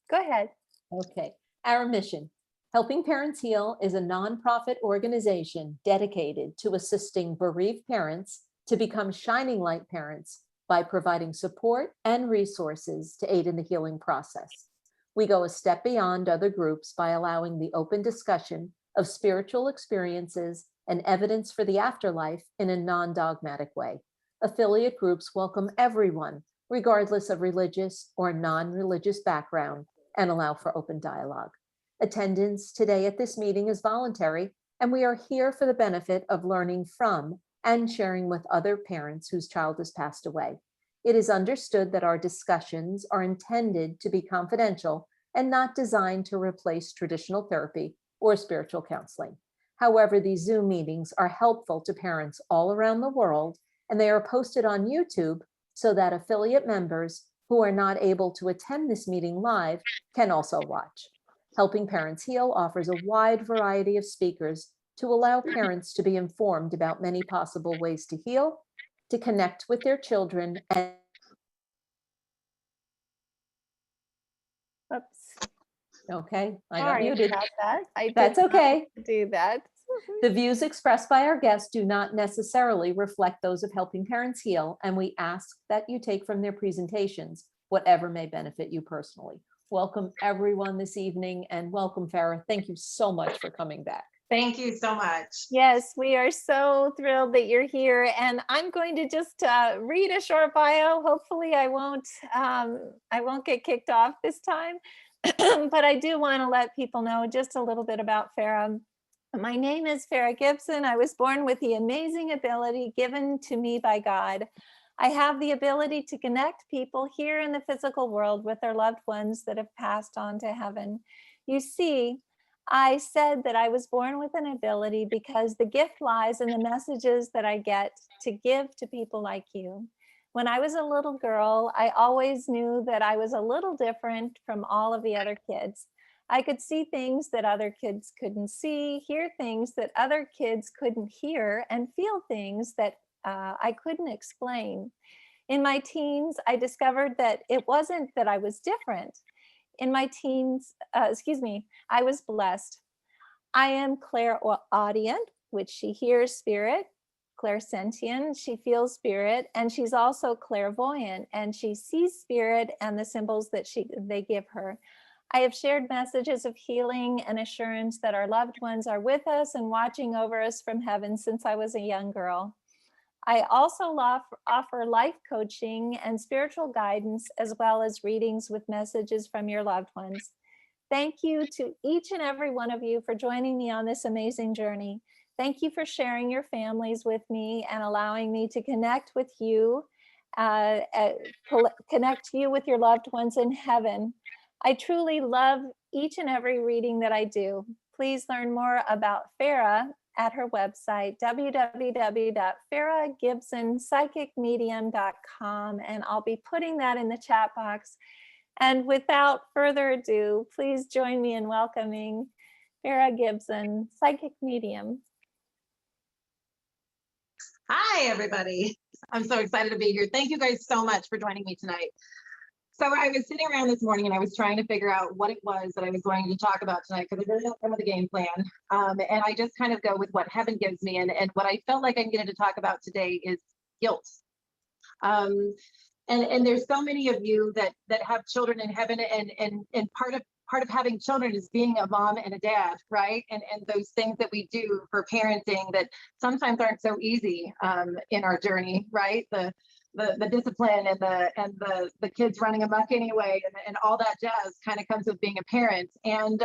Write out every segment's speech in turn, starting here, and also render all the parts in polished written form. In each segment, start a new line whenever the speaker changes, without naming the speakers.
Go ahead.
Okay. Our mission, Helping Parents Heal, is a nonprofit organization dedicated to assisting bereaved parents to become shining light parents by providing support and resources to aid in the healing process. We go a step beyond other groups by allowing the open discussion of spiritual experiences and evidence for the afterlife in a non-dogmatic way. Affiliate groups welcome everyone, regardless of religious or non-religious background, and allow for open dialogue. Attendance today at this meeting is voluntary, and we are here for the benefit of learning from and sharing with other parents whose child has passed away. It is understood that our discussions are intended to be confidential and not designed to replace traditional therapy or spiritual counseling. However, these Zoom meetings are helpful to parents all around the world, and they are posted on YouTube so that affiliate members who are not able to attend this meeting live can also watch. Helping Parents Heal offers a wide variety of speakers to allow parents to be informed about many possible ways to heal, to connect with their children, and
Oops.
okay, I got
Sorry
muted.
about that.
That's okay.
Do that.
The views expressed by our guests do not necessarily reflect those of Helping Parents Heal, and we ask that you take from their presentations whatever may benefit you personally. Welcome everyone this evening, and welcome, Farah. Thank you so much for coming back.
Thank you so much.
Yes, we are so thrilled that you're here, and I'm going to just read a short bio. Hopefully, I won't get kicked off this time, but I do want to let people know just a little bit about Farah. My name is Fara Gibson. I was born with the amazing ability given to me by God. I have the ability to connect people here in the physical world with their loved ones that have passed on to heaven. You see, I said that I was born with an ability because the gift lies in the messages that I get to give to people like you. When I was a little girl, I always knew that I was a little different from all of the other kids. I could see things that other kids couldn't see, hear things that other kids couldn't hear, and feel things that I couldn't explain. In my teens, I discovered that it wasn't that I was different. In my teens, I was blessed. I am clairaudient, which she hears spirit, clairsentient, she feels spirit, and she's also clairvoyant, and she sees spirit and the symbols that they give her. I have shared messages of healing and assurance that our loved ones are with us and watching over us from heaven since I was a young girl. I also offer life coaching and spiritual guidance, as well as readings with messages from your loved ones. Thank you to each and every one of you for joining me on this amazing journey. Thank you for sharing your families with me and allowing me to connect with you, connect you with your loved ones in heaven. I truly love each and every reading that I do. Please learn more about Farah at her website, www.faragibsonpsychicmedium.com, and I'll be putting that in the chat box. And without further ado, please join me in welcoming Fara Gibson, psychic medium.
Hi, everybody. I'm so excited to be here. Thank you guys so much for joining me tonight. So I was sitting around this morning and I was trying to figure out what it was that I was going to talk about tonight, because I really don't come with a game plan. And I just kind of go with what heaven gives me. And what I felt like I'm going to talk about today is guilt. And there's so many of you that have children in heaven, and part of having children is being a mom and a dad, right? And those things that we do for parenting that sometimes aren't so easy in our journey, right? The discipline and the kids running amok anyway, and all that jazz kind of comes with being a parent. And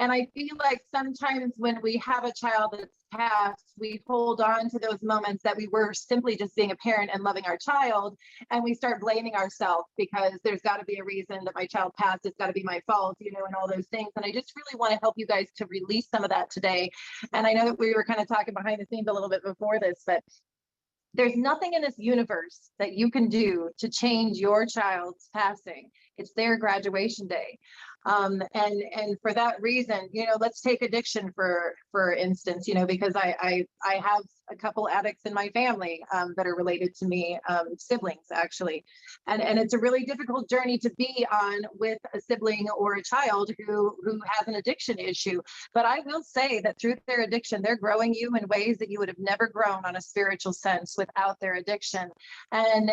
I feel like sometimes when we have a child that's passed, we hold on to those moments that we were simply just being a parent and loving our child, and we start blaming ourselves because there's got to be a reason that my child passed. It's got to be my fault, and all those things. And I just really want to help you guys to release some of that today. And I know that we were kind of talking behind the scenes a little bit before this, but there's nothing in this universe that you can do to change your child's passing. It's their graduation day. And for that reason, let's take addiction for instance, because I have a couple addicts in my family that are related to me, siblings actually, and it's a really difficult journey to be on with a sibling or a child who has an addiction issue. But I will say that through their addiction, they're growing you in ways that you would have never grown on a spiritual sense without their addiction, and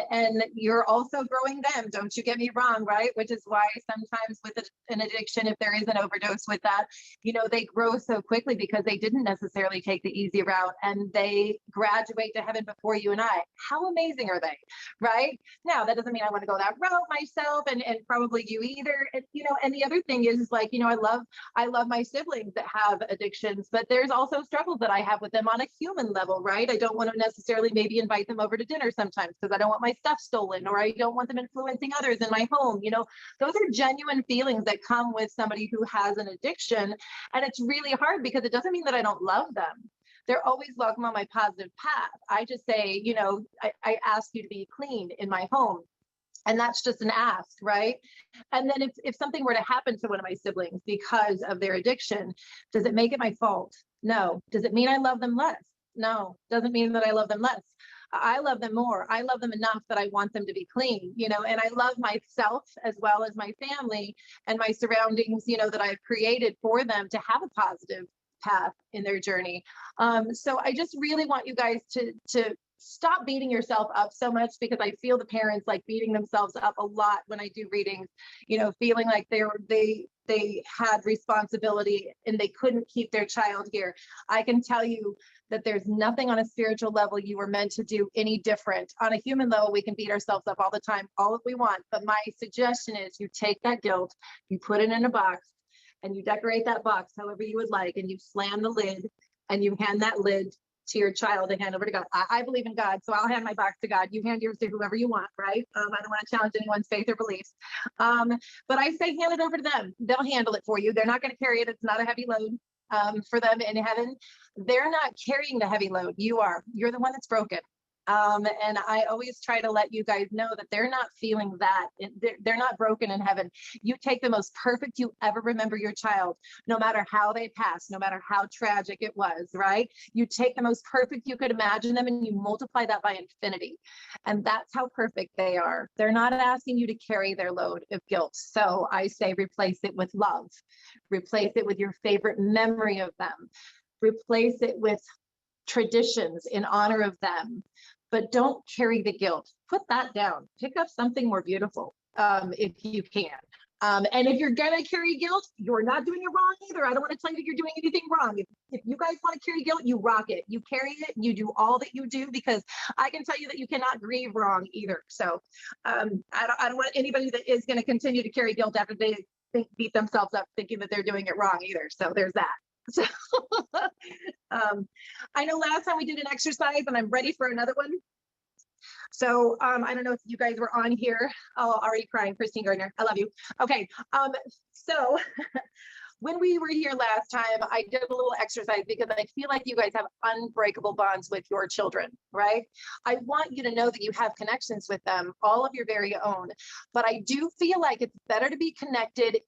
you're also growing them. Don't you get me wrong, right? Which is why sometimes with an addiction, if there is an overdose with that, they grow so quickly because they didn't necessarily take the easy route, and they graduate to heaven before you and I. How amazing are they, right? Now, that doesn't mean I want to go that route myself, and probably you either. And the other thing is like, I love my siblings that have addictions, but there's also struggles that I have with them on a human level, right? I don't want to necessarily maybe invite them over to dinner sometimes because I don't want my stuff stolen, or I don't want them influencing others in my home. Those are genuine feelings that come with somebody who has an addiction. And it's really hard because it doesn't mean that I don't love them. They're always welcome on my positive path. I just say, I ask you to be clean in my home. And that's just an ask, right? And then if something were to happen to one of my siblings because of their addiction, does it make it my fault? No. Does it mean I love them less? No. Doesn't mean that I love them less. I love them more. I love them enough that I want them to be clean, and I love myself as well as my family and my surroundings, that I've created for them to have a positive path in their journey. So I just really want you guys to stop beating yourself up so much, because I feel the parents like beating themselves up a lot when I do readings, feeling like they had responsibility and they couldn't keep their child here. I can tell you that there's nothing on a spiritual level you were meant to do any different. On a human level, we can beat ourselves up all the time, all that we want. But my suggestion is you take that guilt, you put it in a box, and you decorate that box however you would like, and you slam the lid, and you hand that lid to your child and hand over to God. I believe in God, so I'll hand my box to God. You hand yours to whoever you want, right? I don't want to challenge anyone's faith or beliefs. But I say hand it over to them. They'll handle it for you. They're not going to carry it. It's not a heavy load for them in heaven. They're not carrying the heavy load. You are. You're the one that's broken. And I always try to let you guys know that they're not feeling that. They're not broken in heaven. You take the most perfect you ever remember your child, no matter how they passed, no matter how tragic it was, right? You take the most perfect you could imagine them and you multiply that by infinity. And that's how perfect they are. They're not asking you to carry their load of guilt. So I say replace it with love. Replace it with your favorite memory of them. Replace it with traditions in honor of them. But don't carry the guilt. Put that down. Pick up something more beautiful if you can. And if you're going to carry guilt, you're not doing it wrong either. I don't want to tell you that you're doing anything wrong. If you guys want to carry guilt, you rock it. You carry it. You do all that you do, because I can tell you that you cannot grieve wrong either. So I don't want anybody that is going to continue to carry guilt after they beat themselves up thinking that they're doing it wrong either. So there's that. So I know last time we did an exercise and I'm ready for another one. So I don't know if you guys were on here. Oh, already crying, Christine Gardner. I love you. Okay. So when we were here last time, I did a little exercise because I feel like you guys have unbreakable bonds with your children, right? I want you to know that you have connections with them, all of your very own. But I do feel like it's better to be connected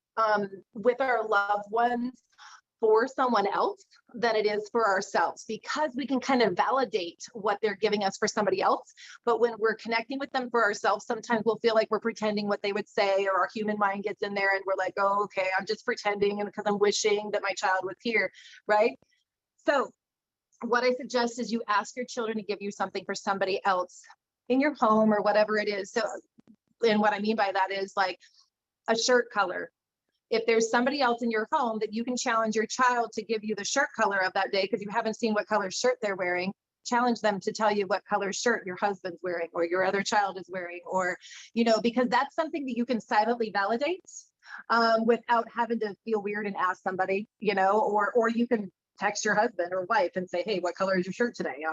with our loved ones for someone else than it is for ourselves, because we can kind of validate what they're giving us for somebody else. But when we're connecting with them for ourselves, sometimes we'll feel like we're pretending what they would say, or our human mind gets in there and we're like, oh, okay, I'm just pretending, and because I'm wishing that my child was here, right? So what I suggest is you ask your children to give you something for somebody else in your home or whatever it is. So, and what I mean by that is like a shirt color. If there's somebody else in your home that you can challenge your child to give you the shirt color of that day, because you haven't seen what color shirt they're wearing, challenge them to tell you what color shirt your husband's wearing or your other child is wearing, or, because that's something that you can silently validate without having to feel weird and ask somebody, or you can text your husband or wife and say, hey, what color is your shirt today?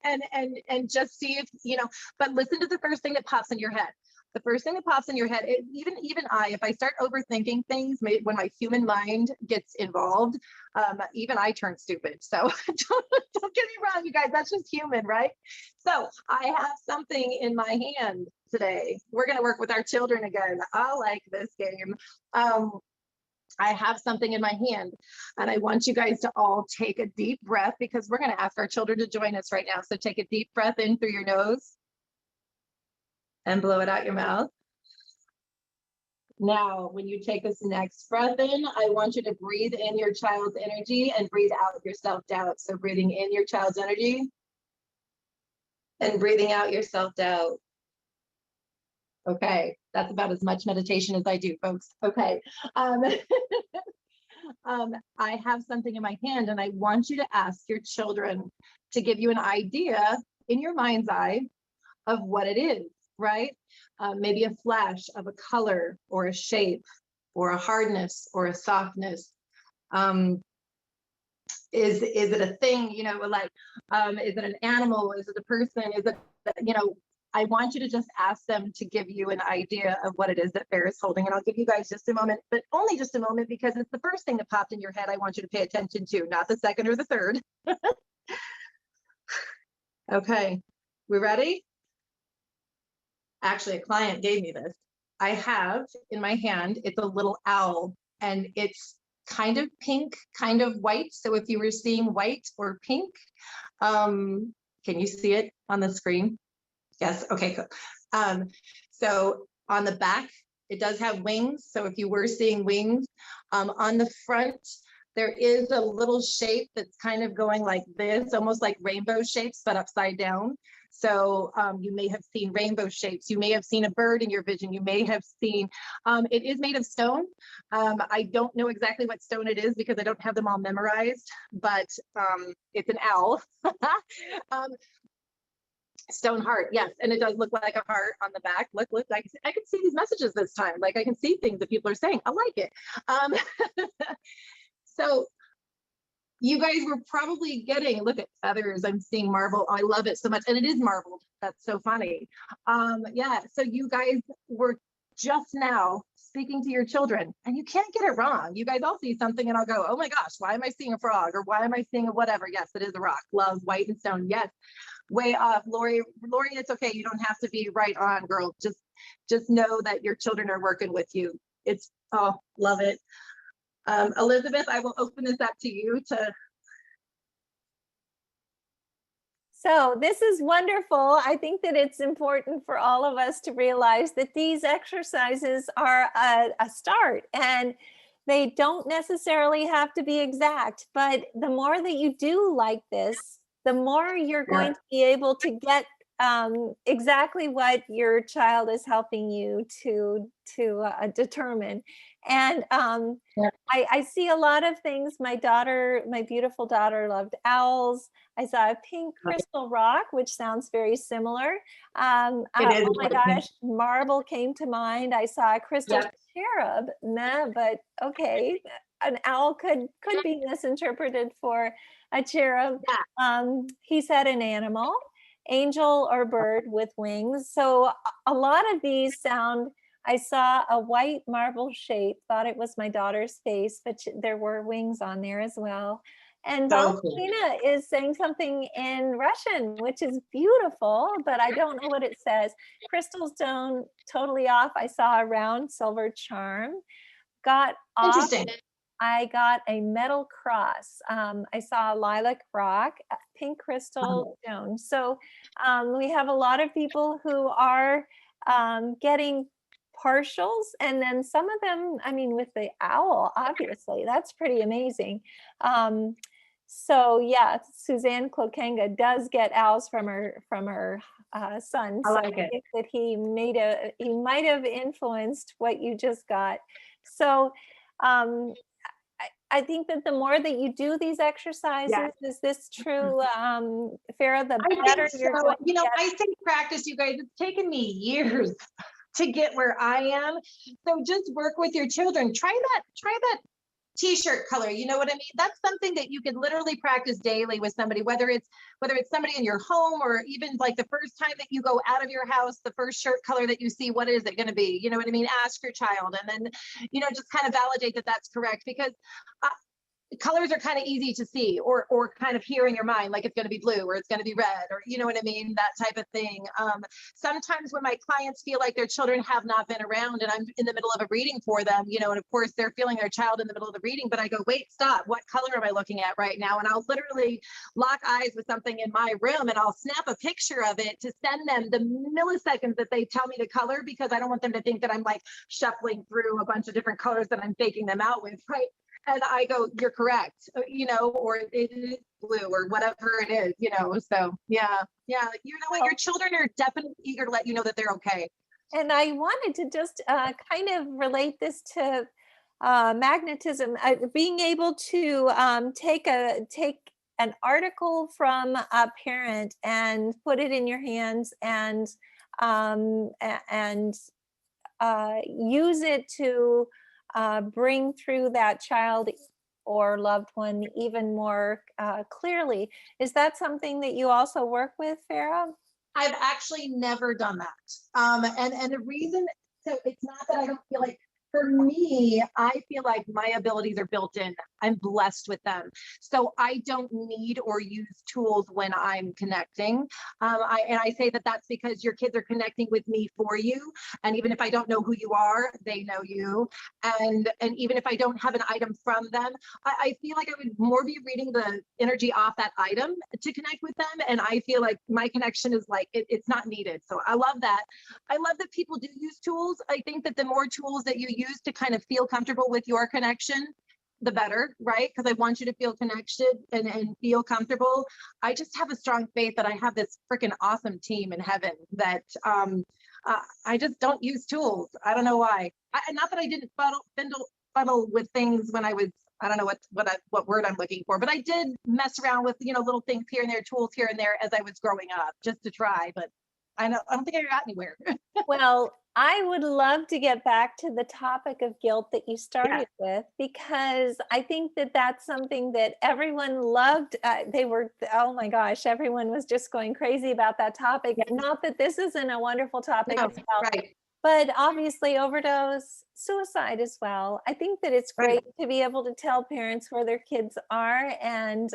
And just see if, but listen to the first thing that pops in your head. the first thing that pops in your head, even if I start overthinking things, when my human mind gets involved, even I turn stupid. So don't get me wrong, you guys, that's just human, right? So I have something in my hand today. We're going to work with our children again. I like this game. I have something in my hand, and I want you guys to all take a deep breath, because we're going to ask our children to join us right now. So take a deep breath in through your nose and blow it out your mouth. Now, when you take this next breath in, I want you to breathe in your child's energy and breathe out your self-doubt. So breathing in your child's energy and breathing out your self-doubt. Okay, that's about as much meditation as I do, folks. Okay. I have something in my hand, and I want you to ask your children to give you an idea in your mind's eye of what it is, right? Maybe a flash of a color or a shape or a hardness or a softness. Is it a thing, you know, like, is it an animal? Is it a person? Is it, you know, I want you to just ask them to give you an idea of what it is that Farah is holding. And I'll give you guys just a moment, but only just a moment, because it's the first thing that popped in your head. I want you to pay attention to, not the second or the third. Okay, we ready? Actually, a client gave me this. I have in my hand, it's a little owl, and it's kind of pink, kind of white. So if you were seeing white or pink, can you see it on the screen? Yes, okay, cool. So on the back, it does have wings. So if you were seeing wings, on the front, there is a little shape that's kind of going like this, almost like rainbow shapes, but upside down. So you may have seen rainbow shapes. You may have seen a bird in your vision. You may have seen, it is made of stone. I don't know exactly what stone it is, because I don't have them all memorized, but it's an owl. Stone heart, yes, and it does look like a heart on the back. Look, I can see these messages this time. Like, I can see things that people are saying. I like it. So you guys were probably getting, look at feathers. I'm seeing marble. Oh, I love it so much, and it is marbled. That's so funny. Yeah, so you guys were just now speaking to your children, and you can't get it wrong. You guys all see something and I'll go, oh my gosh, why am I seeing a frog? Or why am I seeing a whatever? Yes, it is a rock. Love, white and stone. Yes. Way off. Lori, it's okay. You don't have to be right on, girl. Just know that your children are working with you. It's, oh, love it. Elizabeth, I will open this up to you to.
So this is wonderful. I think that it's important for all of us to realize that these exercises are a start, and they don't necessarily have to be exact, but the more that you do like this, the more you're going to be able to get exactly what your child is helping you to determine. And I see a lot of things. My beautiful daughter, loved owls. I saw a pink crystal rock, which sounds very similar. Oh my gosh, marble came to mind. I saw a crystal cherub, but okay, an owl could be misinterpreted for a cherub. He said an animal, angel or bird with wings. So a lot of these sound. I saw a white marble shape, thought it was my daughter's face, but there were wings on there as well. And Valentina is saying something in Russian, which is beautiful, but I don't know what it says. Crystals don't totally off. I saw a round silver charm. Got off.
Interesting.
I got a metal cross. I saw a lilac rock, a pink crystal stone. So we have a lot of people who are getting partials, and then some of them, I mean, with the owl, obviously, that's pretty amazing. So yeah, Suzanne Klokenga does get owls from her son. So I think that he might have influenced what you just got. So I think that the more that you do these exercises, is this true, Farah, the better you're going to get.
I say practice, you guys. It's taken me years to get where I am. So just work with your children. Try that t-shirt color, you know what I mean? That's something that you could literally practice daily with somebody, whether it's somebody in your home, or even like the first time that you go out of your house, the first shirt color that you see, what is it going to be? You know what I mean? Ask your child, and then, just kind of validate that that's correct, because colors are kind of easy to see, or kind of hear in your mind, like it's going to be blue or it's going to be red, or you know what I mean, that type of thing. Sometimes when my clients feel like their children have not been around, and I'm in the middle of a reading for them, and of course they're feeling their child in the middle of the reading, but I go, wait, stop, what color am I looking at right now? And I'll literally lock eyes with something in my room, and I'll snap a picture of it to send them the milliseconds that they tell me the color, because I don't want them to think that I'm like shuffling through a bunch of different colors that I'm faking them out with, right? And I go, you're correct, or it is blue, or whatever it is, so yeah. Your children are definitely eager to let you know that they're okay.
And I wanted to just kind of relate this to magnetism, being able to take an article from a parent and put it in your hands, and use it to bring through that child or loved one even more clearly. Is that something that you also work with, Farah?
I've actually never done that. And the reason, so it's not that I don't feel like, for me, I feel like my abilities are built in. I'm blessed with them. So I don't need or use tools when I'm connecting. I say that that's because your kids are connecting with me for you. And even if I don't know who you are, they know you. And even if I don't have an item from them, I feel like I would more be reading the energy off that item to connect with them. And I feel like my connection is like, it's not needed. So I love that. I love that people do use tools. I think that the more tools that you use to kind of feel comfortable with your connection, the better, right? Because I want you to feel connected and feel comfortable. I just have a strong faith that I have this freaking awesome team in heaven that I just don't use tools. I don't know why. Not that I didn't fuddle with things when I was, I don't know what word I'm looking for, but I did mess around with, little things here and there, tools here and there as I was growing up, just to try. But I don't think I got anywhere.
Well, I would love to get back to the topic of guilt that you started with, because I think that that's something that everyone loved. Oh my gosh, everyone was just going crazy about that topic. Not that this isn't a wonderful topic as well,
right.
But obviously overdose, suicide as well. I think that it's great to be able to tell parents where their kids are, and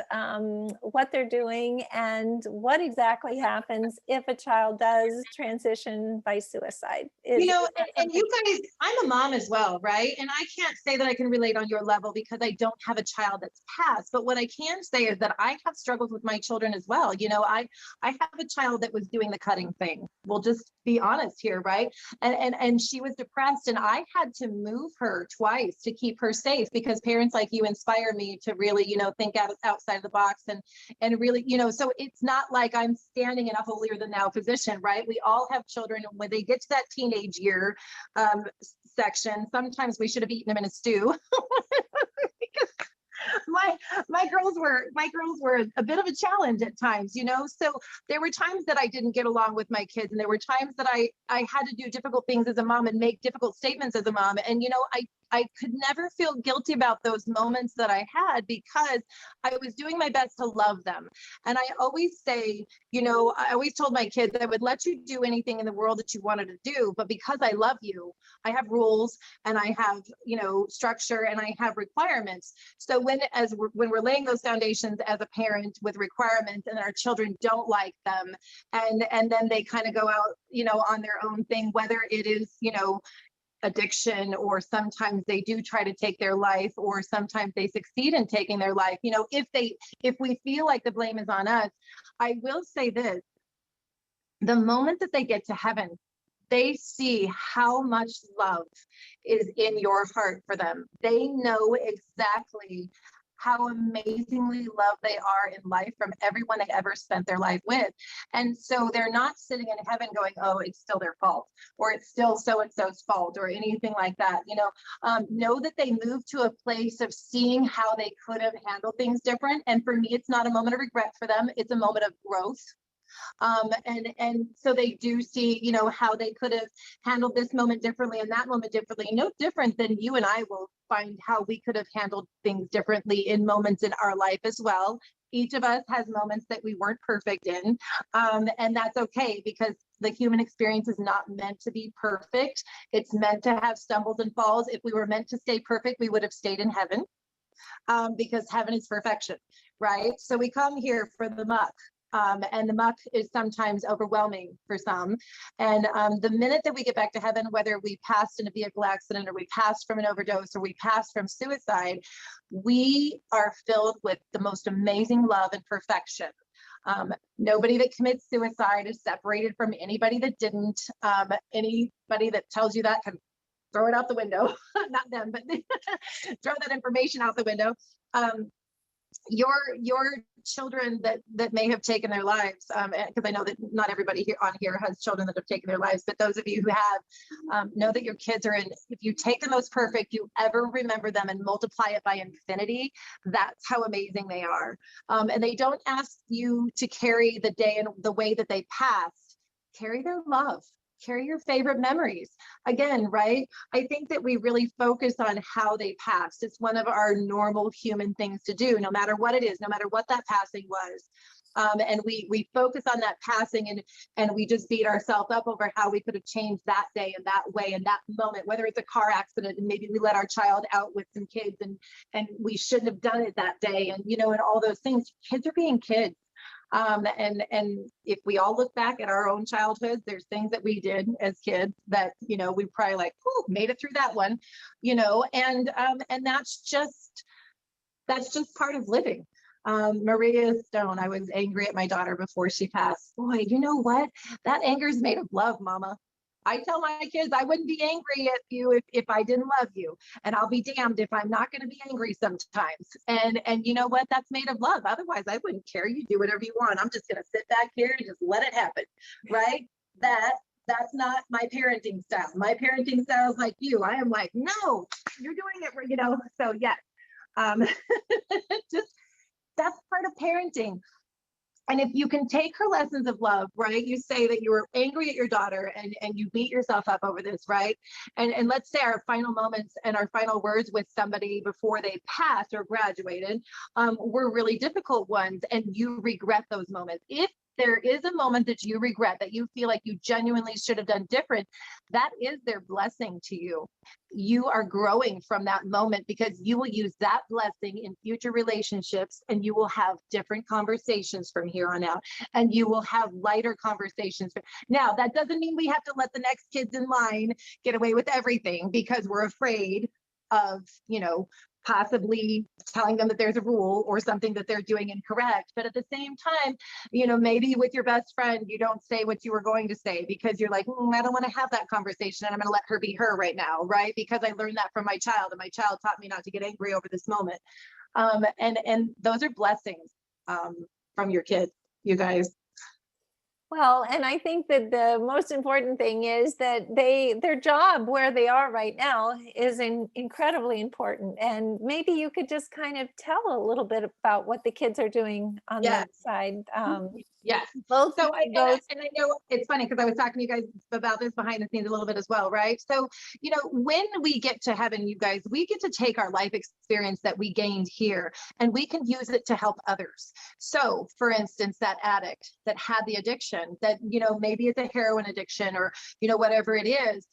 what they're doing, and what exactly happens if a child does transition by suicide.
And you guys, I'm a mom as well, right? And I can't say that I can relate on your level because I don't have a child that's passed. But what I can say is that I have struggled with my children as well. I have a child that was doing the cutting thing. We'll just be honest here, right? And she was depressed, and I had to move her twice to keep her safe, because parents like you inspire me to really, think outside the box and really, so it's not like I'm standing in a holier than thou position, right? We all have children, and when they get to that teenage year section, sometimes we should have eaten them in a stew. my girls were a bit of a challenge at times, so there were times that I didn't get along with my kids, and there were times that I had to do difficult things as a mom and make difficult statements as a mom, and I could never feel guilty about those moments that I had, because I was doing my best to love them. And I always say, I always told my kids I would let you do anything in the world that you wanted to do, but because I love you, I have rules, and I have, structure, and I have requirements. So when we're laying those foundations as a parent with requirements, and our children don't like them, and then they kind of go out, on their own thing, whether it is, addiction, or sometimes they do try to take their life, or sometimes they succeed in taking their life. If we feel like the blame is on us, I will say this: the moment that they get to heaven, they see how much love is in your heart for them. They know exactly how amazingly loved they are in life from everyone they ever spent their life with. And so they're not sitting in heaven going, oh, it's still their fault, or it's still so-and-so's fault, or anything like that. Know that they moved to a place of seeing how they could have handled things different. And for me, it's not a moment of regret for them. It's a moment of growth. And so they do see, you know, how they could have handled this moment differently and that moment differently. No different than you and I will find how we could have handled things differently in moments in our life as well. Each of us has moments that we weren't perfect in, and that's okay, because the human experience is not meant to be perfect. It's meant to have stumbles and falls. If we were meant to stay perfect, we would have stayed in heaven, because heaven is perfection, right? So we come here for the muck. And the muck is sometimes overwhelming for some. And the minute that we get back to heaven, whether we passed in a vehicle accident or we passed from an overdose or we passed from suicide, we are filled with the most amazing love and perfection. Nobody that commits suicide is separated from anybody that didn't. Anybody that tells you that can throw it out the window. Not them, but throw that information out the window. Your children that may have taken their lives, because I know that not everybody here on here has children that have taken their lives, but those of you who have, know that your kids are in, if you take the most perfect you ever remember them and multiply it by infinity, that's how amazing they are. And they don't ask you to carry the day and the way that they passed. Carry their love. Carry your favorite memories. Again, right? I think that we really focus on how they passed. It's one of our normal human things to do, no matter what it is, no matter what that passing was. And we focus on that passing, and we just beat ourselves up over how we could have changed that day and that way and that moment, whether it's a car accident and maybe we let our child out with some kids and we shouldn't have done it that day, and you know, and all those things. Kids are being kids. And if we all look back at our own childhoods, there's things that we did as kids that, you know, we probably like, oh, made it through that one, you know, and that's just part of living. Maria Stone, I was angry at my daughter before she passed. Boy, you know what? That anger is made of love, Mama. I tell my kids I wouldn't be angry at you if I didn't love you, and I'll be damned if I'm not going to be angry sometimes. And you know what? That's made of love. Otherwise, I wouldn't care. You do whatever you want. I'm just going to sit back here and just let it happen, right? That's not my parenting style. My parenting style is like you. I am like, no, you're doing it, you know. So yes, just that's part of parenting. And if you can take her lessons of love, right? You say that you were angry at your daughter and you beat yourself up over this, right? And let's say our final moments and our final words with somebody before they passed or graduated were really difficult ones, and you regret those moments. If there is a moment that you regret, that you feel like you genuinely should have done different, that is their blessing to you. You are growing from that moment because you will use that blessing in future relationships, and you will have different conversations from here on out, and you will have lighter conversations. Now, that doesn't mean we have to let the next kids in line get away with everything because we're afraid of, you know, possibly telling them that there's a rule or something that they're doing incorrect. But at the same time, you know, maybe with your best friend, you don't say what you were going to say because you're like, I don't want to have that conversation, and I'm going to let her be her right now, right? Because I learned that from my child, and my child taught me not to get angry over this moment. And those are blessings from your kids, you guys.
Well, and I think that the most important thing is that their job where they are right now is incredibly important. And maybe you could just kind of tell a little bit about what the kids are doing on the
Yes.
side.
Yes.
Both
So I
those.
know it's funny because I was talking to you guys about this behind the scenes a little bit as well, right? So, you know, when we get to heaven, you guys, we get to take our life experience that we gained here and we can use it to help others. So, for instance, that addict that had the addiction, that, you know, maybe it's a heroin addiction or, you know, whatever it is,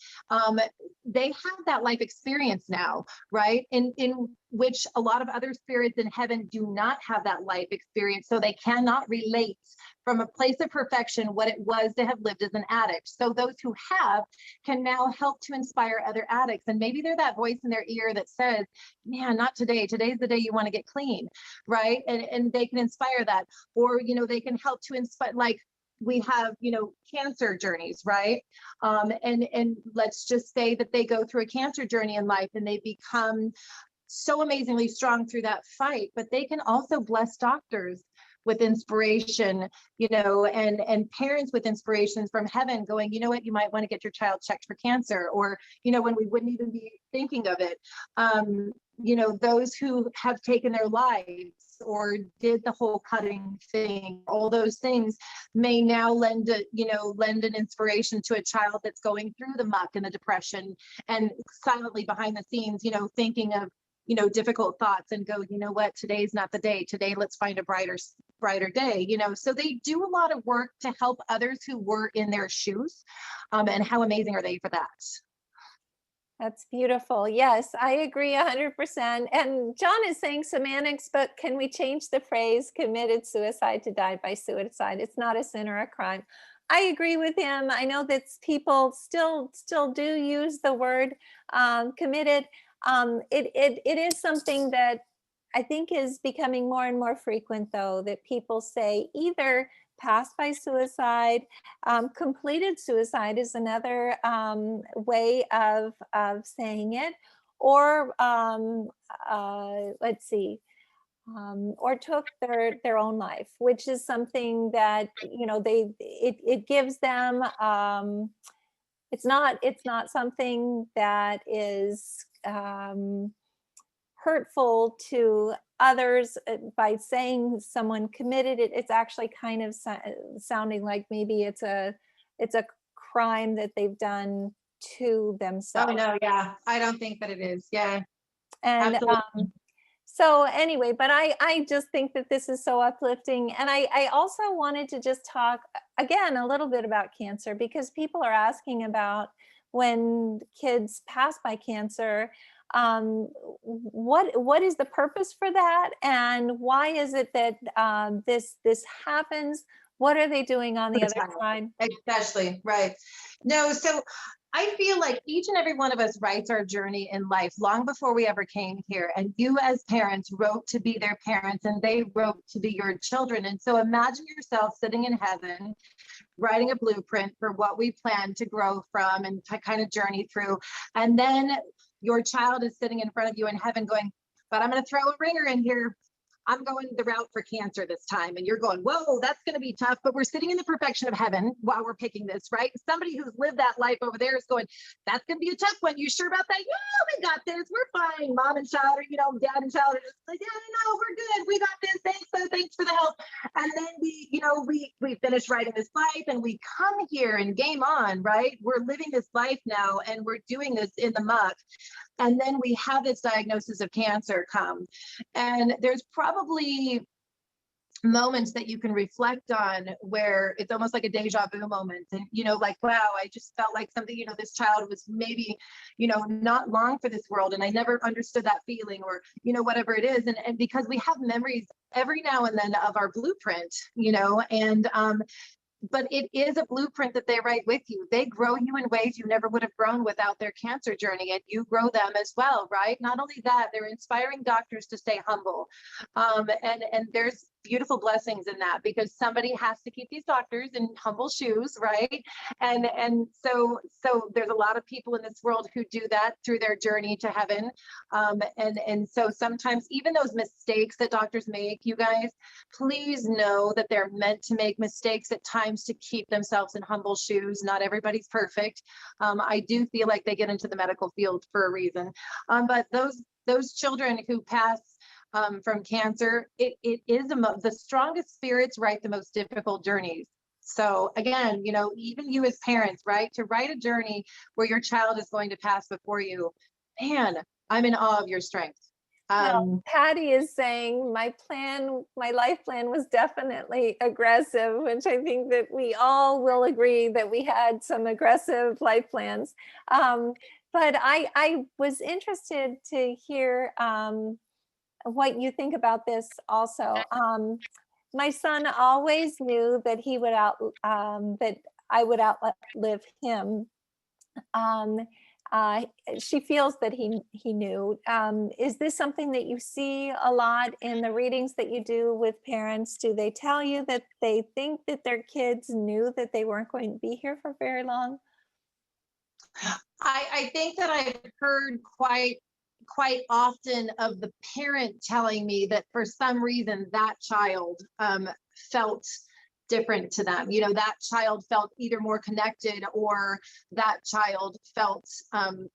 they have that life experience now, right? In which a lot of other spirits in heaven do not have that life experience. So they cannot relate from a place of perfection what it was to have lived as an addict. So those who have can now help to inspire other addicts. And maybe they're that voice in their ear that says, man, not today. Today's the day you want to get clean, right? And they can inspire that. Or, you know, they can help to inspire, like, we have, you know, cancer journeys, right? And let's just say that they go through a cancer journey in life and they become so amazingly strong through that fight, but they can also bless doctors with inspiration, and parents with inspirations from heaven going, you know what, you might want to get your child checked for cancer, or, when we wouldn't even be thinking of it. Those who have taken their lives or did the whole cutting thing, all those things may now lend an inspiration to a child that's going through the muck and the depression and silently behind the scenes, thinking of, difficult thoughts, and go, you know what, today's not the day. Today, let's find a brighter day, so they do a lot of work to help others who were in their shoes. And how amazing are they for that?
That's beautiful. Yes, I agree 100%. And John is saying semantics, but can we change the phrase committed suicide to die by suicide? It's not a sin or a crime. I agree with him. I know that people still do use the word committed. It is something that I think is becoming more and more frequent, though, that people say either passed by suicide. Completed suicide is another way of saying it, or let's see, or took their own life, which is something that it gives them. It's not something that is hurtful to others by saying someone committed it. It's actually kind of sounding like maybe it's a crime that they've done to themselves.
Oh no, yeah, I don't think that it is. Yeah,
and
absolutely.
So anyway, but I just think that this is so uplifting. And I also wanted to just talk again a little bit about cancer, because people are asking about when kids pass by cancer, what is the purpose for that, and why is it that this happens? What are they doing on the other side?
Especially, right. No, so I feel like each and every one of us writes our journey in life long before we ever came here. And you as parents wrote to be their parents, and they wrote to be your children. And so imagine yourself sitting in heaven, writing a blueprint for what we plan to grow from and to kind of journey through. And then your child is sitting in front of you in heaven going, but I'm going to throw a ringer in here. I'm going the route for cancer this time. And you're going, whoa, that's going to be tough. But we're sitting in the perfection of heaven while we're picking this, right? Somebody who's lived that life over there is going, that's going to be a tough one. You sure about that? Yeah, we got this. We're fine. Mom and child, or, dad and child are just like, yeah, no, we're good. We got this. Thanks for the help. And then we finish writing this life, and we come here and game on, right? We're living this life now, and we're doing this in the muck. And then we have this diagnosis of cancer come. And there's probably moments that you can reflect on where it's almost like a deja vu moment. And, like, wow, I just felt like something, this child was maybe, not long for this world. And I never understood that feeling, or, whatever it is. And because we have memories every now and then of our blueprint, but it is a blueprint that they write with you. They grow you in ways you never would have grown without their cancer journey, and you grow them as well, right? Not only that, they're inspiring doctors to stay humble. And there's beautiful blessings in that, because somebody has to keep these doctors in humble shoes, right? And so there's a lot of people in this world who do that through their journey to heaven. And so sometimes even those mistakes that doctors make, you guys, please know that they're meant to make mistakes at times to keep themselves in humble shoes. Not everybody's perfect. I do feel like they get into the medical field for a reason. But those children who pass from cancer, it is the strongest spirits write the most difficult journeys. So again, even you as parents, right, to write a journey where your child is going to pass before you, man, I'm in awe of your strength.
Patty is saying my life plan was definitely aggressive, which I think that we all will agree that we had some aggressive life plans. But I was interested to hear what you think about this also. My son always knew that he would that I would outlive him. She feels that he knew. Is this something that you see a lot in the readings that you do with parents? Do they tell you that they think that their kids knew that they weren't going to be here for very long?
I think that I've heard quite quite often of the parent telling me that for some reason that child felt different to them. You know, that child felt either more connected, or that child felt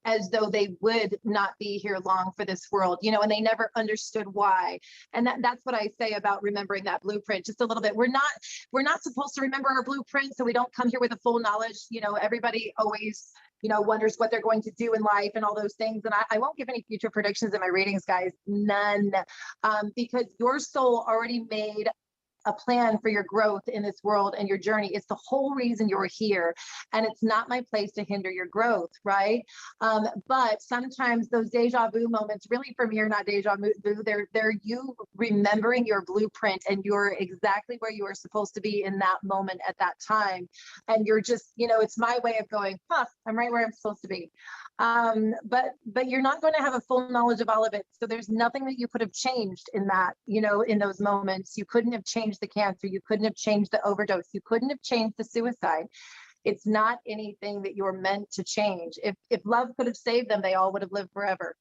as though they would not be here long for this world, you know, and they never understood why. And that's what I say about remembering that blueprint just a little bit. We're not supposed to remember our blueprint, so we don't come here with a full knowledge. You know, everybody always, you know, wonders what they're going to do in life and all those things. And I won't give any future predictions in my readings, guys, none, because your soul already made a plan for your growth in this world and your journey. It's the whole reason you're here, and it's not my place to hinder your growth, right? But sometimes those deja vu moments, really for me, are not deja vu. They're you remembering your blueprint, and you're exactly where you are supposed to be in that moment at that time. And you're just, you know, it's my way of going, I'm right where I'm supposed to be. But you're not going to have a full knowledge of all of it. So there's nothing that you could have changed in that, you know, in those moments. You couldn't have changed the cancer. You couldn't have changed the overdose. You couldn't have changed the suicide. It's not anything that you're meant to change. If love could have saved them, they all would have lived forever.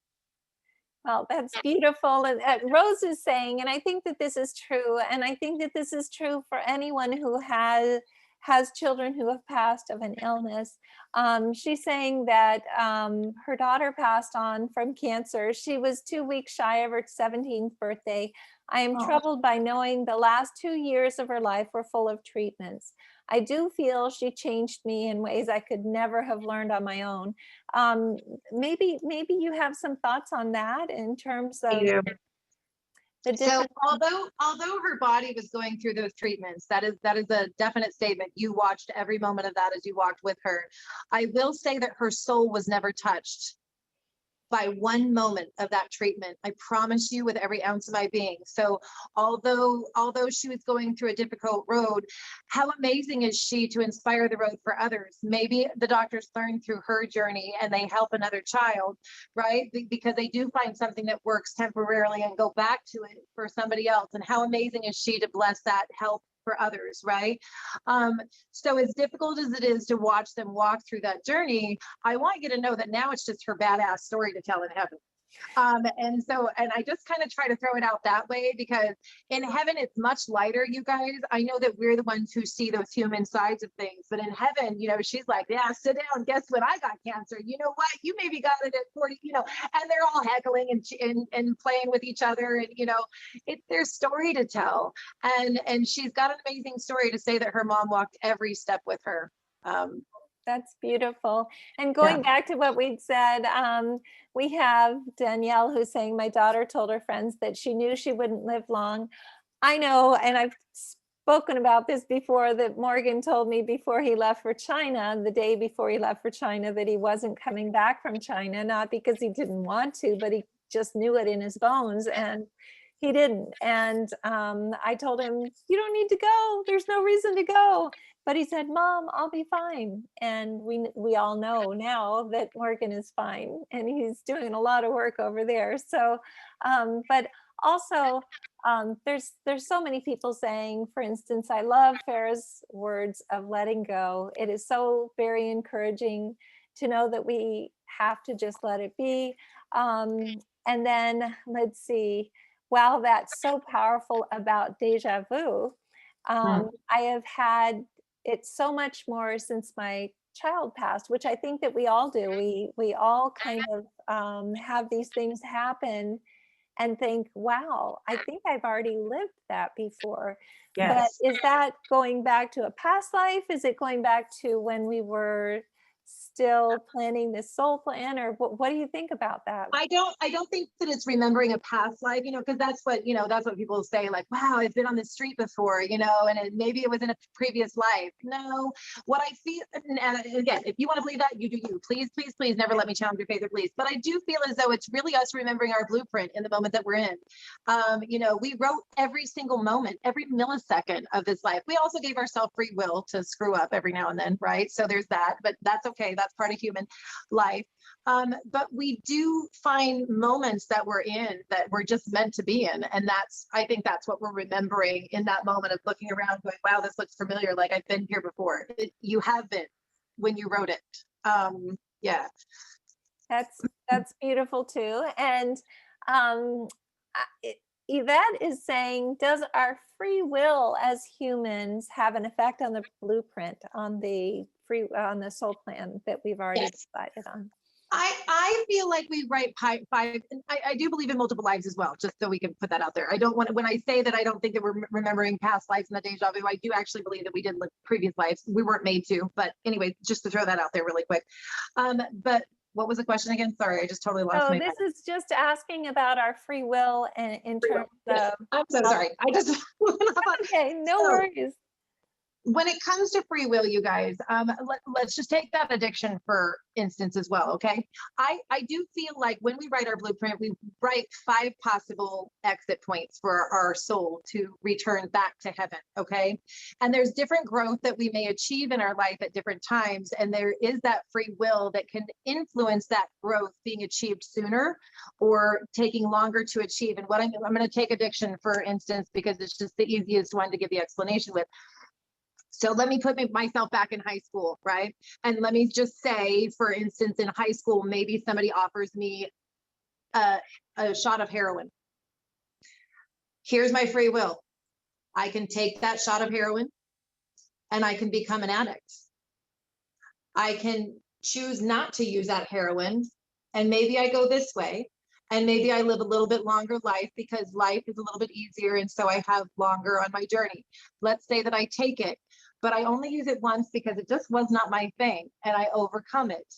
Well, that's beautiful. And Rose is saying, and I think that this is true. And I think that this is true for anyone who has children who have passed of an illness. She's saying that her daughter passed on from cancer. She was 2 weeks shy of her 17th birthday. I am troubled by knowing the last 2 years of her life were full of treatments. I do feel she changed me in ways I could never have learned on my own. Maybe you have some thoughts on that in terms of the
So
different.
although her body was going through those treatments, that is a definite statement. You watched every moment of that as you walked with her. I will say that her soul was never touched by one moment of that treatment. I promise you, with every ounce of my being. So although she was going through a difficult road, how amazing is she to inspire the road for others? Maybe the doctors learn through her journey and they help another child, right? Because they do find something that works temporarily and go back to it for somebody else. And how amazing is she to bless that help for others, right? So as difficult as it is to watch them walk through that journey, I want you to know that now it's just her badass story to tell in heaven. And I just kind of try to throw it out that way, because in heaven it's much lighter, you guys. I know that we're the ones who see those human sides of things, but in heaven, you know, she's like, yeah, sit down, guess what, I got cancer, you know what, you maybe got it at 40, you know, and they're all heckling and playing with each other, and you know, it's their story to tell. And she's got an amazing story to say that her mom walked every step with her.
That's beautiful. And going back to what we'd said, we have Danielle who's saying, my daughter told her friends that she knew she wouldn't live long. I know, and I've spoken about this before, that Morgan told me before he left for China, the day before he left for China, that he wasn't coming back from China, not because he didn't want to, but he just knew it in his bones. And he didn't. And I told him, you don't need to go. There's no reason to go. But he said, Mom, I'll be fine. And we all know now that Morgan is fine, and he's doing a lot of work over there. So, but also there's so many people saying, for instance, I love Farah's words of letting go. It is so very encouraging to know that we have to just let it be. And then let's see, wow, that's so powerful about deja vu. I have had it so much more since my child passed, which I think that we all do. We all kind of have these things happen and think, wow, I think I've already lived that before.
Yes.
But is that going back to a past life? Is it going back to when we were still planning this soul plan, or what do you think about that?
I don't think that it's remembering a past life, you know, because that's what people say, like, wow, I've been on the street before, you know, and maybe it was in a previous life. No, what I feel, and again, if you want to believe that, you do you. Please, please, please never let me challenge your faith or beliefs. But I do feel as though it's really us remembering our blueprint in the moment that we're in. You know, we wrote every single moment, every millisecond of this life. We also gave ourselves free will to screw up every now and then, right? So there's that, but that's okay. That's part of human life. But we do find moments that we're in that we're just meant to be in. And I think that's what we're remembering in that moment of looking around going, wow, this looks familiar. Like I've been here before. You have been when you wrote it. Yeah.
That's beautiful too. And Yvette is saying, does our free will as humans have an effect on the blueprint, on the soul plan that we've already
Yes.
decided on?
I feel like we write five, and I do believe in multiple lives as well, just so we can put that out there. I don't want, when I say that I don't think that we're remembering past lives and the deja vu, I do actually believe that we did live previous lives. We weren't made to, but anyway, just to throw that out there really quick. But what was the question again? Sorry, I just totally lost
So
my
this is just asking about our free will and in terms
Yes.
of.
I'm so sorry. I just
Okay, no
So,
worries.
when it comes to free will, you guys, let's just take that addiction for instance as well. Okay. I do feel like when we write our blueprint, we write 5 possible exit points for our soul to return back to heaven. Okay. And there's different growth that we may achieve in our life at different times. And there is that free will that can influence that growth being achieved sooner or taking longer to achieve. And what I'm going to take addiction for instance, because it's just the easiest one to give the explanation with. So let me put myself back in high school, right? And let me just say, for instance, in high school, maybe somebody offers me a shot of heroin. Here's my free will. I can take that shot of heroin and I can become an addict. I can choose not to use that heroin and maybe I go this way and maybe I live a little bit longer life because life is a little bit easier and so I have longer on my journey. Let's say that I take it, but I only use it once because it just was not my thing and I overcome it.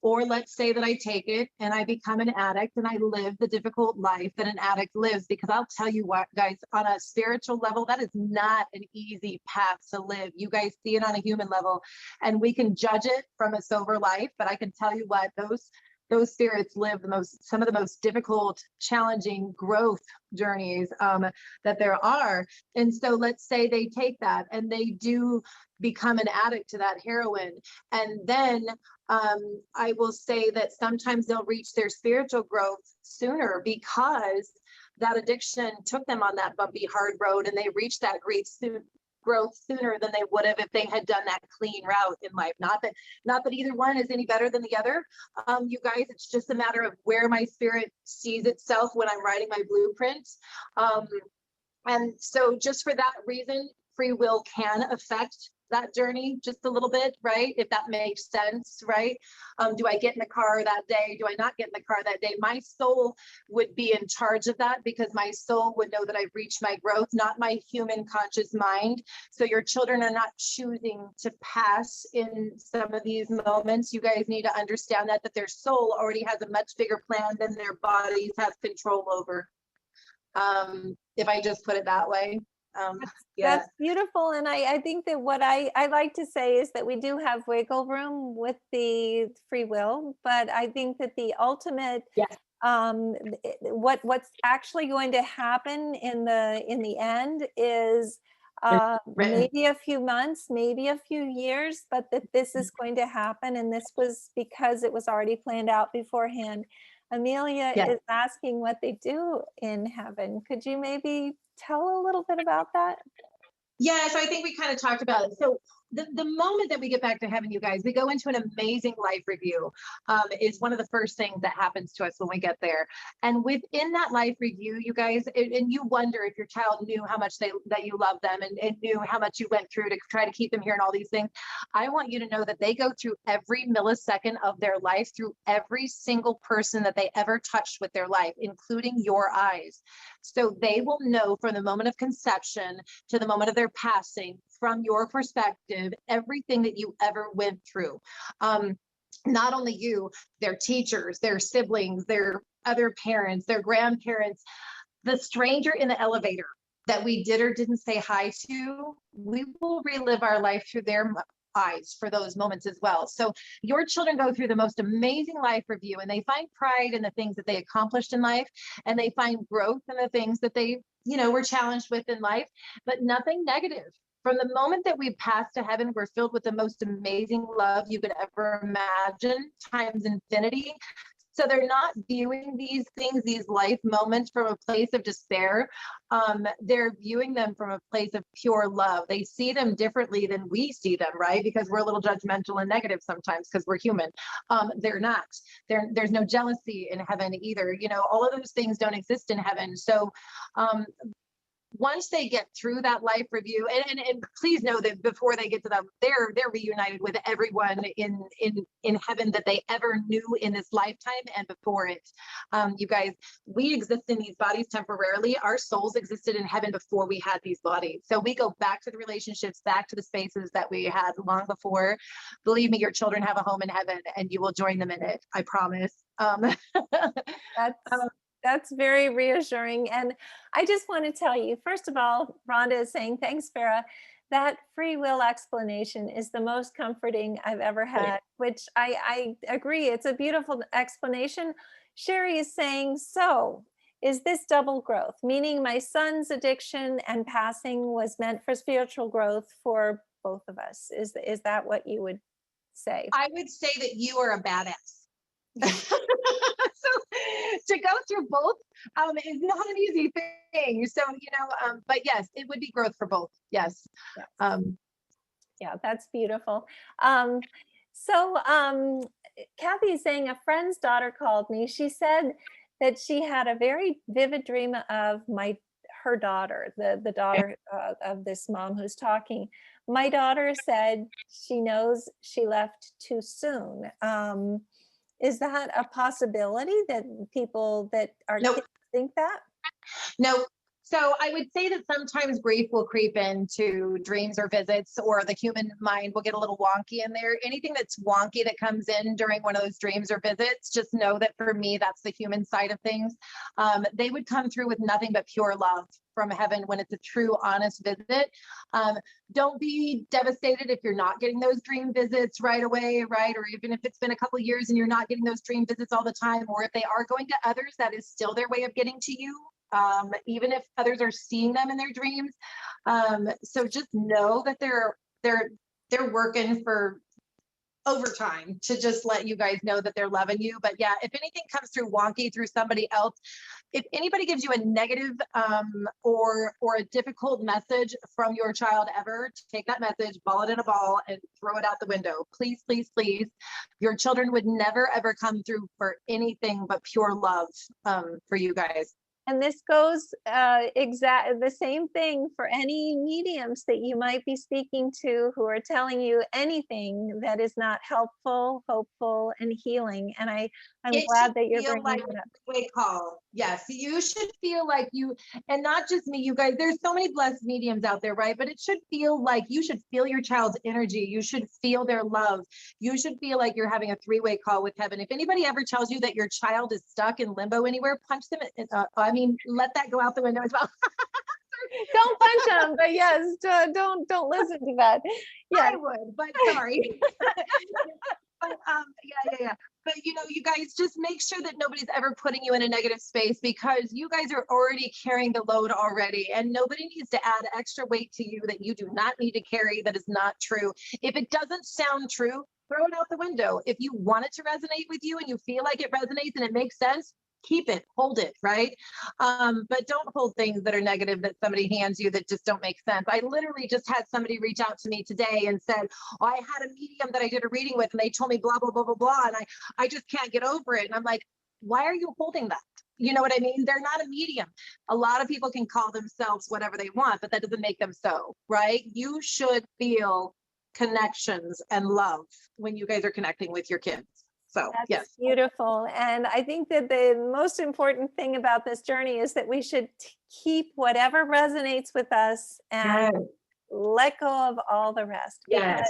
Or let's say that I take it and I become an addict and I live the difficult life that an addict lives, because I'll tell you what, guys, on a spiritual level, that is not an easy path to live. You guys see it on a human level and we can judge it from a sober life, but I can tell you what, those spirits live some of the most difficult, challenging growth journeys that there are. And so let's say they take that and they do become an addict to that heroin. And then I will say that sometimes they'll reach their spiritual growth sooner because that addiction took them on that bumpy, hard road and they reached that growth sooner than they would have if they had done that clean route in life. Not that either one is any better than the other. You guys, it's just a matter of where my spirit sees itself when I'm writing my blueprint. And so just for that reason, free will can affect that journey just a little bit, right? If that makes sense, right? Do I get in the car that day? Do I not get in the car that day? My soul would be in charge of that because my soul would know that I've reached my growth, not my human conscious mind. So your children are not choosing to pass in some of these moments. You guys need to understand that their soul already has a much bigger plan than their bodies have control over. If I just put it that way. Yeah.
That's beautiful. And I think that what I like to say is that we do have wiggle room with the free will, but I think that the ultimate,
Yes.
What's actually going to happen in the end is maybe a few months, maybe a few years, but that this is going to happen. And this was because it was already planned out beforehand. Amelia
Yes.
is asking what they do in heaven. Could you maybe tell a little bit about that?
Yeah, so I think we kind of talked about it. So the moment that we get back to heaven, you guys, we go into an amazing life review. Is one of the first things that happens to us when we get there. And within that life review, you guys, and you wonder if your child knew how much that you love them and knew how much you went through to try to keep them here and all these things. I want you to know that they go through every millisecond of their life, through every single person that they ever touched with their life, including your eyes. So they will know from the moment of conception to the moment of their passing, from your perspective, everything that you ever went through. Not only you, their teachers, their siblings, their other parents, their grandparents, the stranger in the elevator that we did or didn't say hi to, we will relive our life through their eyes for those moments as well. So your children go through the most amazing life review and they find pride in the things that they accomplished in life, and they find growth in the things that they, were challenged with in life, but nothing negative. From the moment that we pass to heaven, we're filled with the most amazing love you could ever imagine, times infinity. So they're not viewing these things, these life moments from a place of despair. They're viewing them from a place of pure love. They see them differently than we see them, right? Because we're a little judgmental and negative sometimes because we're human. They're not. There's no jealousy in heaven either. You know, all of those things don't exist in heaven. So once they get through that life review, and please know that before they get to them, they're reunited with everyone in heaven that they ever knew in this lifetime and before it. You guys, we exist in these bodies temporarily. Our souls existed in heaven before we had these bodies. So we go back to the relationships, back to the spaces that we had long before. Believe me, your children have a home in heaven and you will join them in it. I promise.
That's very reassuring. And I just want to tell you, first of all, Rhonda is saying, thanks, Farah. That free will explanation is the most comforting I've ever had, which I agree. It's a beautiful explanation. Sherry is saying, so is this double growth, meaning my son's addiction and passing was meant for spiritual growth for both of us? Is that what you would say?
I would say that you are a badass. So to go through both is not an easy thing. So, you know, but yes, it would be growth for both. Yes.
Yeah, that's beautiful. So Kathy is saying a friend's daughter called me. She said that she had a very vivid dream of her daughter, the daughter of this mom who's talking. My daughter said she knows she left too soon. Is that a possibility that people that are
Nope.
kids think that?
No. So I would say that sometimes grief will creep into dreams or visits, or the human mind will get a little wonky in there. Anything that's wonky that comes in during one of those dreams or visits, just know that for me, that's the human side of things. They would come through with nothing but pure love from heaven when it's a true, honest visit. Don't be devastated if you're not getting those dream visits right away, right? Or even if it's been a couple of years and you're not getting those dream visits all the time, or if they are going to others, that is still their way of getting to you. Even if others are seeing them in their dreams. So just know that they're working for overtime to just let you guys know that they're loving you. But yeah, if anything comes through wonky through somebody else, if anybody gives you a negative or a difficult message from your child ever, take that message, ball it in a ball and throw it out the window. Please, please, please. Your children would never ever come through for anything but pure love for you guys.
And this goes exactly the same thing for any mediums that you might be speaking to who are telling you anything that is not helpful, hopeful, and healing. And I'm glad that you're bringing it up.
Wake call. Yes, you should feel like you, and not just me, you guys, there's so many blessed mediums out there, right? But it should feel like you should feel your child's energy. You should feel their love. You should feel like you're having a three-way call with heaven. If anybody ever tells you that your child is stuck in limbo anywhere, punch them. Let that go out the window as well.
Don't punch them, but yes, don't listen to that.
Yeah, I would, but sorry. But yeah. But you know, you guys just make sure that nobody's ever putting you in a negative space, because you guys are already carrying the load already, and nobody needs to add extra weight to you that you do not need to carry. That is not true. If it doesn't sound true, throw it out the window. If you want it to resonate with you and you feel like it resonates and it makes sense, keep it, hold it, right? But don't hold things that are negative that somebody hands you that just don't make sense. I literally just had somebody reach out to me today and said, oh, I had a medium that I did a reading with and they told me blah, blah, blah, blah, blah. And I just can't get over it. And I'm like, why are you holding that? You know what I mean? They're not a medium. A lot of people can call themselves whatever they want, but that doesn't make them so, right? You should feel connections and love when you guys are connecting with your kids. So
that's
yes,
beautiful. And I think that the most important thing about this journey is that we should keep whatever resonates with us and let go of all the rest, because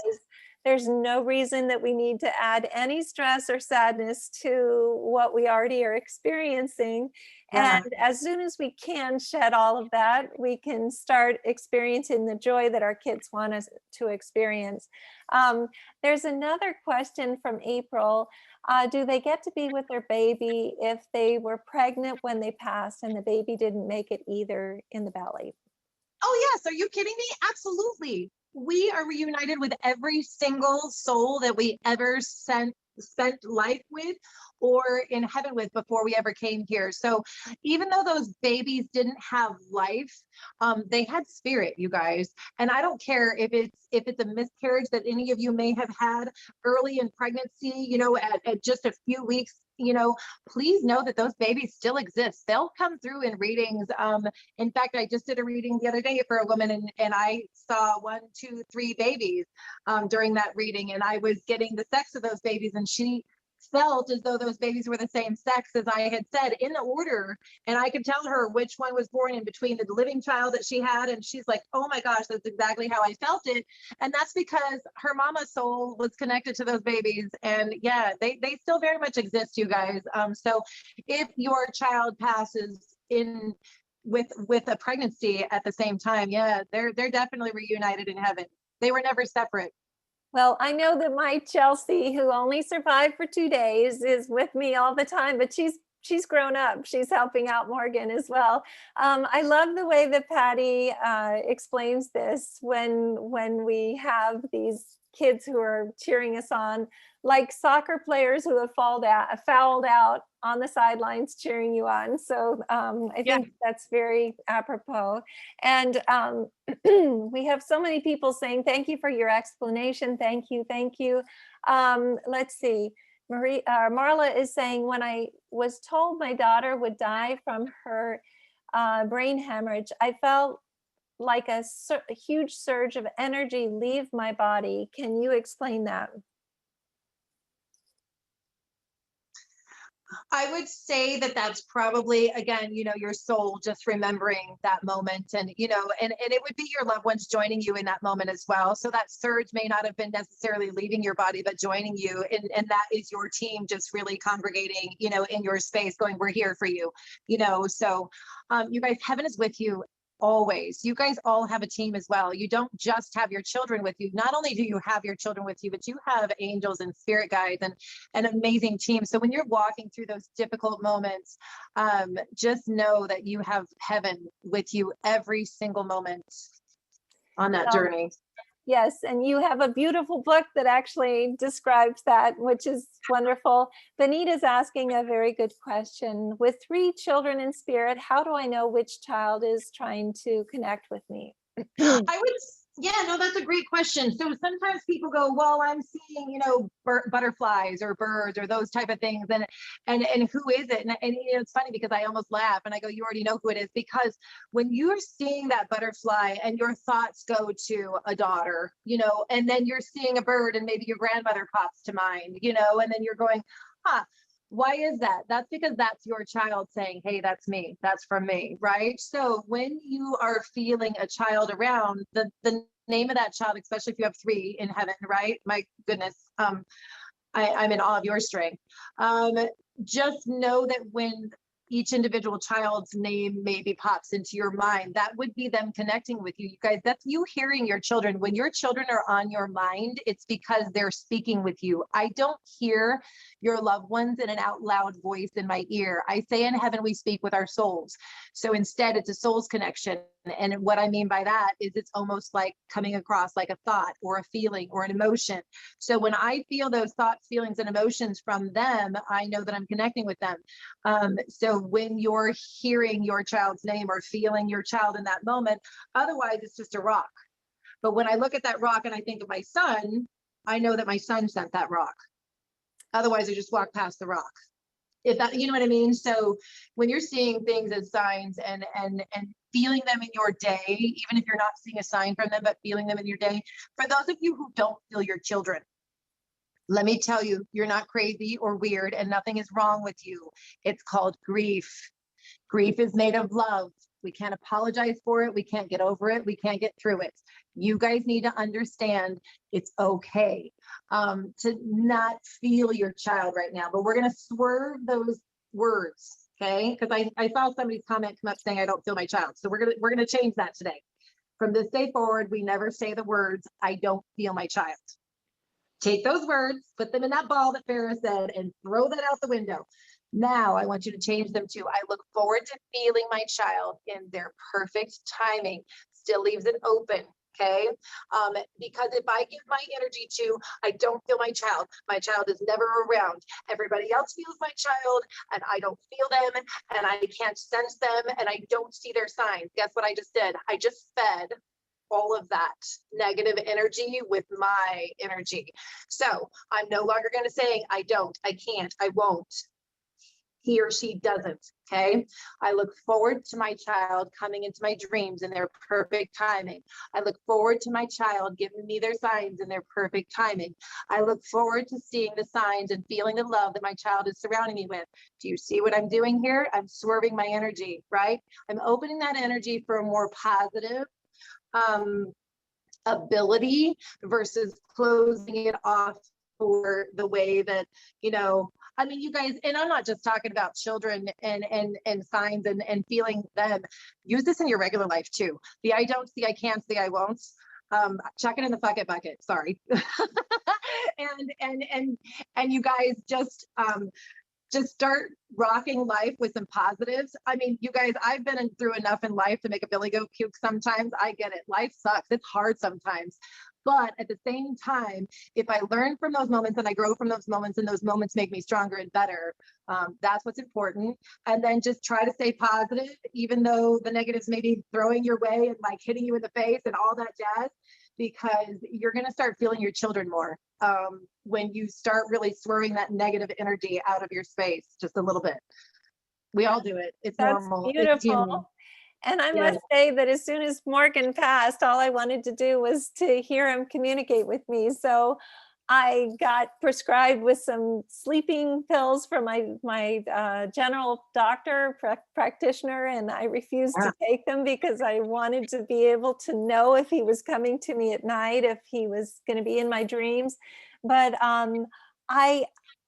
there's no reason that we need to add any stress or sadness to what we already are experiencing. And as soon as we can shed all of that, we can start experiencing the joy that our kids want us to experience. There's another question from April. Do they get to be with their baby if they were pregnant when they passed and the baby didn't make it either in the belly?
Oh yes, are you kidding me? Absolutely. We are reunited with every single soul that we ever sent spent life with or in heaven with before we ever came here. So even though those babies didn't have life, they had spirit, you guys. And I don't care if it's a miscarriage that any of you may have had early in pregnancy, you know, at just a few weeks, you know, please know that those babies still exist. They'll come through in readings. In fact, I just did a reading the other day for a woman, and I saw 1, 2, 3 babies during that reading, and I was getting the sex of those babies, and she felt as though those babies were the same sex as I had said in the order. And I could tell her which one was born in between the living child that she had. And she's like, oh my gosh, that's exactly how I felt it. And that's because her mama's soul was connected to those babies. And yeah, they still very much exist, you guys. So if your child passes in with a pregnancy at the same time, yeah, they're definitely reunited in heaven. They were never separate.
Well, I know that my Chelsea, who only survived for 2 days, is with me all the time, but she's grown up. She's helping out Morgan as well. I love the way that Patty explains this when we have these kids who are cheering us on, like soccer players who have fouled out on the sidelines cheering you on. So I
Yeah.
think that's very apropos. And we have so many people saying, thank you for your explanation. Thank you. Thank you. Let's see. Marla is saying, when I was told my daughter would die from her brain hemorrhage, I felt like a huge surge of energy leave my body. Can you explain that?
I would say that that's probably, again, you know, your soul just remembering that moment, and, you know, and it would be your loved ones joining you in that moment as well. So that surge may not have been necessarily leaving your body, but joining you. And that is your team just really congregating, you know, in your space going, we're here for you, you know. So you guys, heaven is with you always. You guys all have a team as well. You don't just have your children with you. Not only do you have your children with you, but you have angels and spirit guides and an amazing team. So when you're walking through those difficult moments, just know that you have heaven with you every single moment on that journey.
Yes, and you have a beautiful book that actually describes that, which is wonderful. Benita's asking a very good question. With 3 children in spirit, how do I know which child is trying to connect with me?
Yeah, no, that's a great question. So sometimes people go, well, I'm seeing, you know, butterflies or birds or those type of things. And who is it? And you know, it's funny because I almost laugh and I go, you already know who it is, because when you're seeing that butterfly and your thoughts go to a daughter, you know, and then you're seeing a bird and maybe your grandmother pops to mind, you know, and then you're going, huh, why is that? That's because that's your child saying, hey, that's me, that's from me, right? So when you are feeling a child around, the name of that child, especially if you have 3 in heaven, right? My goodness, I'm in awe of your strength. Just know that when each individual child's name maybe pops into your mind, that would be them connecting with you. You guys, that's you hearing your children. When your children are on your mind, it's because they're speaking with you. I don't hear your loved ones in an out loud voice in my ear. I say in heaven, we speak with our souls. So instead, it's a soul's connection. And what I mean by that is it's almost like coming across like a thought or a feeling or an emotion. So when I feel those thoughts, feelings, and emotions from them, I know that I'm connecting with them. So when you're hearing your child's name or feeling your child in that moment, otherwise it's just a rock. But when I look at that rock and I think of my son, I know that my son sent that rock. Otherwise, I just walk past the rock. If that, you know what I mean? So when you're seeing things as signs and feeling them in your day, even if you're not seeing a sign from them, but feeling them in your day, for those of you who don't feel your children, let me tell you, you're not crazy or weird and nothing is wrong with you. It's called grief. Grief is made of love. We can't apologize for it. We can't get over it. We can't get through it. You guys need to understand it's okay to not feel your child right now, but we're going to swerve those words. Okay. Because I saw somebody's comment come up saying, I don't feel my child. So we're going to change that today. From this day forward, we never say the words, I don't feel my child. Take those words, put them in that ball that Farah said, and throw that out the window. Now I want you to change them to, I look forward to feeling my child in their perfect timing. Still leaves it open. Okay. Because if I give my energy to, I don't feel my child is never around. Everybody else feels my child and I don't feel them and I can't sense them and I don't see their signs. Guess what I just did? I just fed all of that negative energy with my energy. So I'm no longer going to say, I don't, I can't, I won't. He or she doesn't. Okay. I look forward to my child coming into my dreams in their perfect timing. I look forward to my child giving me their signs in their perfect timing. I look forward to seeing the signs and feeling the love that my child is surrounding me with. Do you see what I'm doing here? I'm swerving my energy, right? I'm opening that energy for a more positive ability versus closing it off for the way that, I mean, you guys, and I'm not just talking about children and signs and feeling them. Use this in your regular life too. The I don't see, I can't see, I won't. Chuck it in the bucket. Sorry. and you guys just start rocking life with some positives. I mean, you guys, I've been through enough in life to make a Billy go puke sometimes. I get it. Life sucks. It's hard sometimes. But at the same time, if I learn from those moments and I grow from those moments and those moments make me stronger and better, that's what's important. And then just try to stay positive, even though the negatives may be throwing your way and like hitting you in the face and all that jazz, because you're going to start feeling your children more when you start really swerving that negative energy out of your space just a little bit. We all do it. It's
That's
normal. It's
beautiful.
human.
And I
Yes.
must say that as soon as Morgan passed, all I wanted to do was to hear him communicate with me. So I got prescribed with some sleeping pills from my general doctor practitioner, and I refused to take them because I wanted to be able to know if he was coming to me at night, if he was going to be in my dreams. But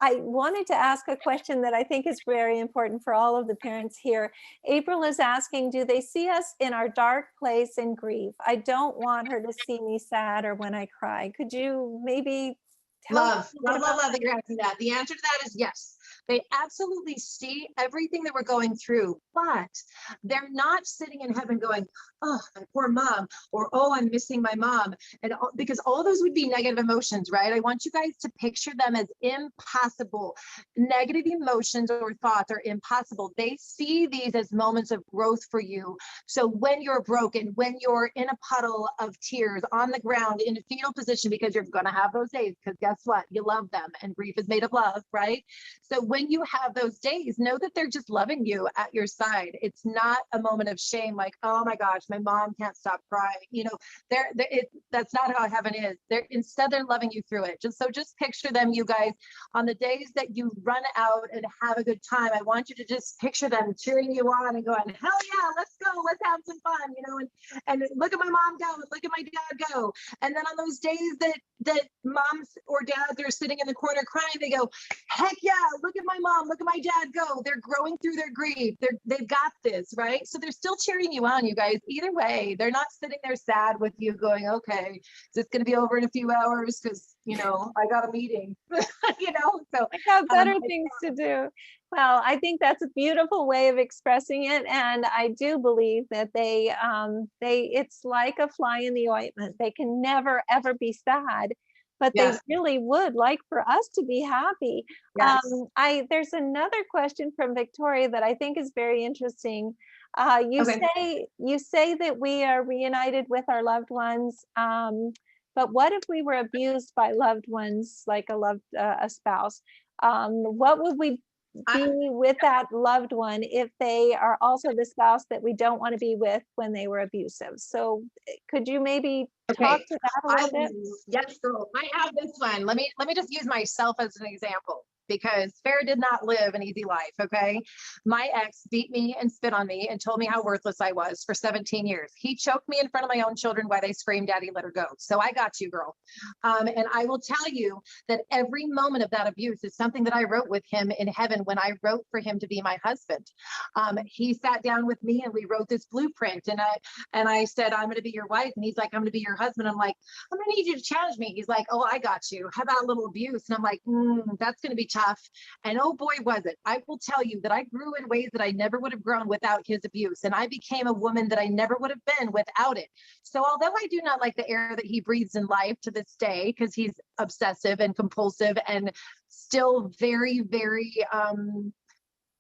I wanted to ask a question that I think is very important for all of the parents here. April is asking, do they see us in our dark place and grief? I don't want her to see me sad or when I cry. Could you maybe tell us
Love that you're asking that. The answer to that is yes. They absolutely see everything that we're going through, but they're not sitting in heaven going, oh, my poor mom, or oh, I'm missing my mom. And because all those would be negative emotions, right? I want you guys to picture them as impossible. Negative emotions or thoughts are impossible. They see these as moments of growth for you. So when you're broken, when you're in a puddle of tears on the ground in a fetal position, because you're going to have those days, because guess what? You love them and grief is made of love, right? So when you have those days, know that they're just loving you at your side. It's not a moment of shame, like, oh my gosh, my mom can't stop crying. That's not how heaven is. Instead, they're loving you through it. Just picture them, you guys, on the days that you run out and have a good time. I want you to just picture them cheering you on and going, hell yeah, let's go, let's have some fun, and look at my mom go, and look at my dad go. And then on those days that moms or dads are sitting in the corner crying, they go, heck yeah, look at my mom, look at my dad go. They're growing through their grief. They've got this, right? So they're still cheering you on, you guys. Either way, they're not sitting there sad with you going, okay, is this going to be over in a few hours? Because, I got a meeting, so
I have better things to do. Well, I think that's a beautiful way of expressing it. And I do believe that it's like a fly in the ointment. They can never, ever be sad, but
Yes.
they really would like for us to be happy.
Yes.
There's another question from Victoria that I think is very interesting. You say that we are reunited with our loved ones. But what if we were abused by loved ones, like a spouse? What would we be with that loved one if they are also the spouse that we don't want to be with when they were abusive? So could you maybe talk to that a little bit?
Yes, girl. I have this one. Let me just use myself as an example, because Farah did not live an easy life, okay? My ex beat me and spit on me and told me how worthless I was for 17 years. He choked me in front of my own children while they screamed, Daddy, let her go. So I got you, girl. And I will tell you that every moment of that abuse is something that I wrote with him in heaven when I wrote for him to be my husband. He sat down with me and we wrote this blueprint, and I said, I'm going to be your wife. And he's like, I'm going to be your husband. I'm like, I'm going to need you to challenge me. He's like, oh, I got you. How about a little abuse? And I'm like, that's going to be tough. And oh boy, was it. I will tell you that I grew in ways that I never would have grown without his abuse. And I became a woman that I never would have been without it. So although I do not like the air that he breathes in life to this day, because he's obsessive and compulsive and still very, very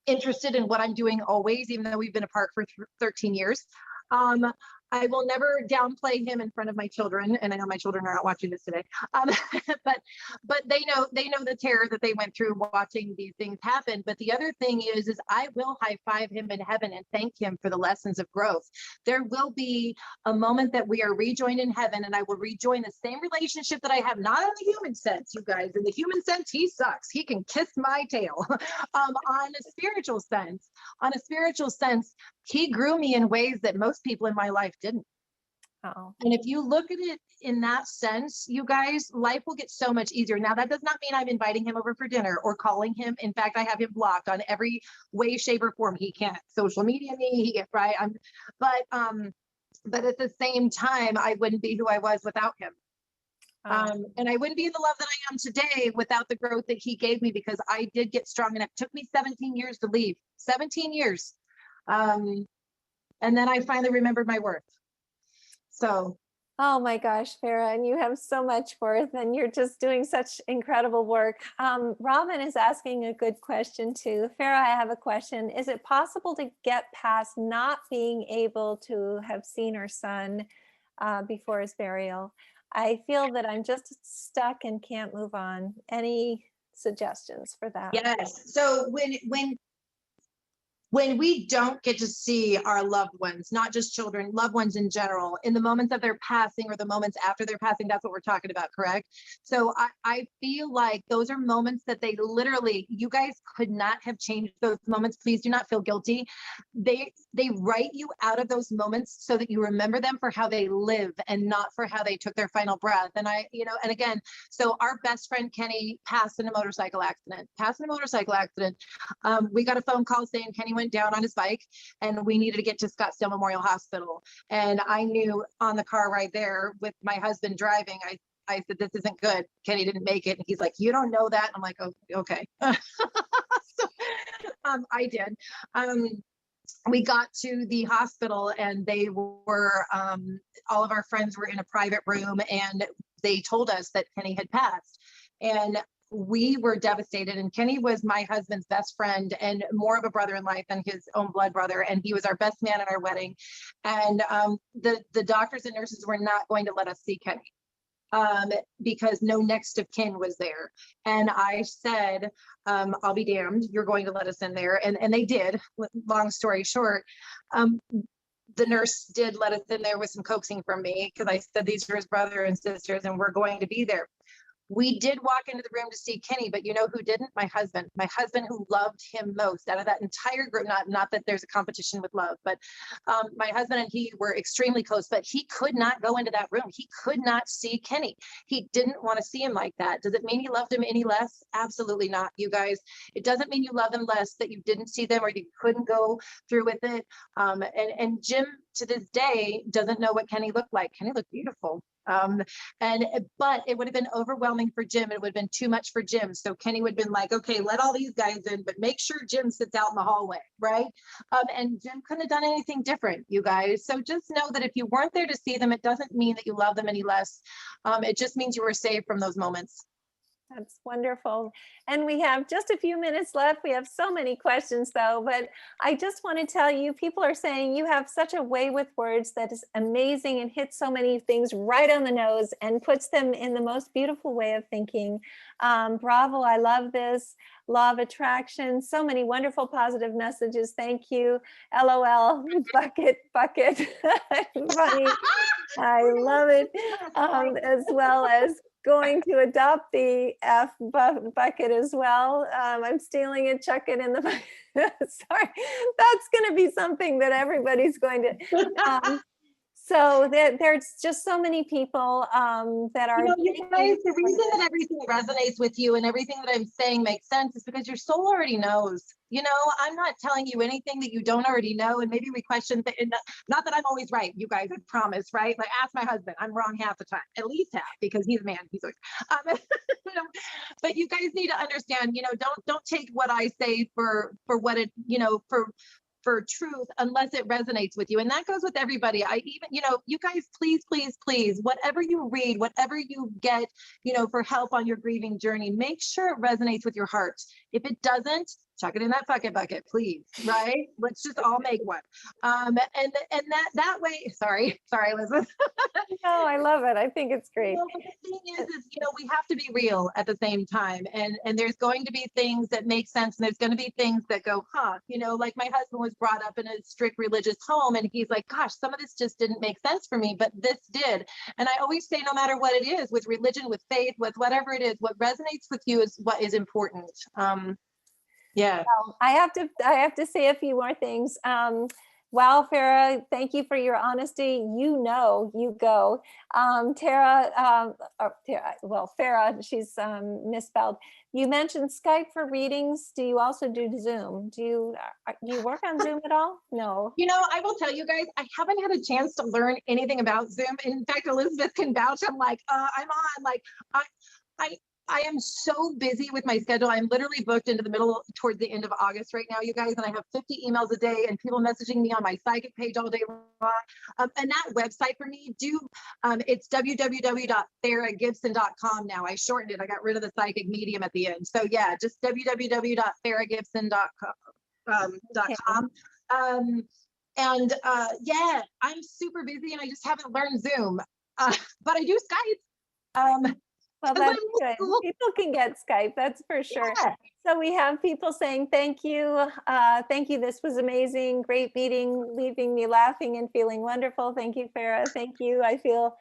interested in what I'm doing always, even though we've been apart for 13 years. I will never downplay him in front of my children, and I know my children are not watching this today. But they know the terror that they went through watching these things happen. But the other thing is I will high five him in heaven and thank him for the lessons of growth. There will be a moment that we are rejoined in heaven, and I will rejoin the same relationship that I have, not in the human sense, you guys. In the human sense, he sucks. He can kiss my tail. On a spiritual sense, he grew me in ways that most people in my life didn't.
Oh.
And if you look at it in that sense, you guys, life will get so much easier. Now, that does not mean I'm inviting him over for dinner or calling him. In fact, I have him blocked on every way, shape, or form. He can't social media me. He get right. But at the same time, I wouldn't be who I was without him. And I wouldn't be the love that I am today without the growth that he gave me, because I did get strong, and it took me 17 years to leave. 17 years. And then I finally remembered my worth. So.
Oh my gosh, Farah, and you have so much worth, and you're just doing such incredible work. Robin is asking a good question too. Farah, I have a question. Is it possible to get past not being able to have seen her son before his burial? I feel that I'm just stuck and can't move on. Any suggestions for that?
Yes. So when we don't get to see our loved ones, not just children, loved ones in general, in the moments of their passing or the moments after their passing, that's what we're talking about, correct? So I feel like those are moments that they literally, you guys could not have changed those moments. Please do not feel guilty. They write you out of those moments so that you remember them for how they live and not for how they took their final breath. And and again, so our best friend Kenny passed in a motorcycle accident. We got a phone call saying Kenny went down on his bike and we needed to get to Scottsdale Memorial Hospital. And I knew on the car ride there with my husband driving, I said, this isn't good. Kenny didn't make it. And he's like, you don't know that. I'm like, oh, okay. So, I did. We got to the hospital and they were, all of our friends were in a private room and they told us that Kenny had passed. And we were devastated. And Kenny was my husband's best friend and more of a brother in life than his own blood brother. And he was our best man at our wedding. And the doctors and nurses were not going to let us see Kenny because no next of kin was there. And I said, I'll be damned, you're going to let us in there. And they did. Long story short, the nurse did let us in there with some coaxing from me because I said these are his brother and sisters and we're going to be there. We did walk into the room to see Kenny, but you know who didn't? My husband who loved him most out of that entire group. Not that there's a competition with love, but my husband and he were extremely close, but he could not go into that room. He could not see Kenny. He didn't want to see him like that. Does it mean you loved him any less? Absolutely not, you guys. It doesn't mean you love them less that you didn't see them or you couldn't go through with it. And Jim to this day doesn't know what Kenny looked like. Kenny looked beautiful. But it would have been overwhelming for Jim. It would have been too much for Jim. So Kenny would have been like, okay, let all these guys in, but make sure Jim sits out in the hallway, right? And Jim couldn't have done anything different, you guys. So just know that if you weren't there to see them, it doesn't mean that you love them any less. It just means you were saved from those moments.
That's wonderful. And we have just a few minutes left. We have so many questions though, but I just want to tell you, people are saying you have such a way with words that is amazing and hits so many things right on the nose and puts them in the most beautiful way of thinking. Bravo, I love this. Law of attraction, so many wonderful positive messages. Thank you. LOL, bucket. Funny. I love it. As well as going to adopt the F bucket as well. I'm stealing it, chuck it in the bucket. Sorry, that's going to be something that everybody's going to. So there's just so many people that are.
You guys, the reason that everything resonates with you and everything that I'm saying makes sense is because your soul already knows. I'm not telling you anything that you don't already know. And maybe we question, not that I'm always right, you guys, I promise, right? Like ask my husband, I'm wrong half the time, at least half, because he's a man, he's always, but you guys need to understand, don't take what I say for what it, for truth unless it resonates with you. And that goes with everybody. I even, you guys, please, whatever you read, whatever you get, for help on your grieving journey, make sure it resonates with your heart. If it doesn't, chuck it in that fucking bucket, please. Right? Let's just all make one. And that way, sorry, Elizabeth.
No, I love it. I think it's great.
Well, the thing is, we have to be real at the same time. And there's going to be things that make sense. And there's going to be things that go, like my husband was brought up in a strict religious home. And he's like, gosh, some of this just didn't make sense for me, but this did. And I always say, no matter what it is, with religion, with faith, with whatever it is, what resonates with you is what is important. Yeah.
I have to say a few more things. Wow, Farah, thank you for your honesty. You go. Farah, she's misspelled. You mentioned Skype for readings. Do you also do Zoom? Do you work on Zoom at all? No.
I will tell you guys, I haven't had a chance to learn anything about Zoom. In fact, Elizabeth can vouch. I'm like, I'm on. Like, I am so busy with my schedule. I'm literally booked into the towards the end of August right now, you guys, and I have 50 emails a day and people messaging me on my psychic page all day long. And that website for me, it's www.faragibson.com now. I shortened it. I got rid of the psychic medium at the end. So yeah, just www.faragibson.com. Yeah, I'm super busy and I just haven't learned Zoom, but I do Skype.
Well, that's good. People can get Skype, that's for sure. Yeah. So we have people saying, thank you. Thank you. This was amazing. Great meeting, leaving me laughing and feeling wonderful. Thank you, Farah. Thank you. I feel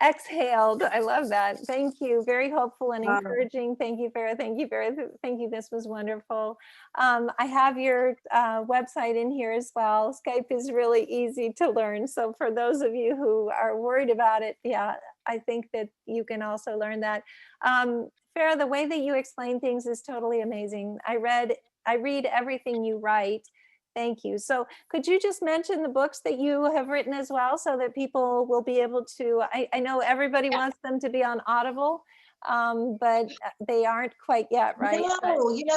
exhaled. I love that. Thank you. Very hopeful and encouraging. Thank you, Farah. Thank you, Farah. Thank you. This was wonderful. I have your website in here as well. Skype is really easy to learn. So for those of you who are worried about it, yeah, I think that you can also learn that. Farah, the way that you explain things is totally amazing. I read everything you write. Thank you. So could you just mention the books that you have written as well so that people will be able to, I know everybody wants them to be on Audible, but they aren't quite yet, right?
No,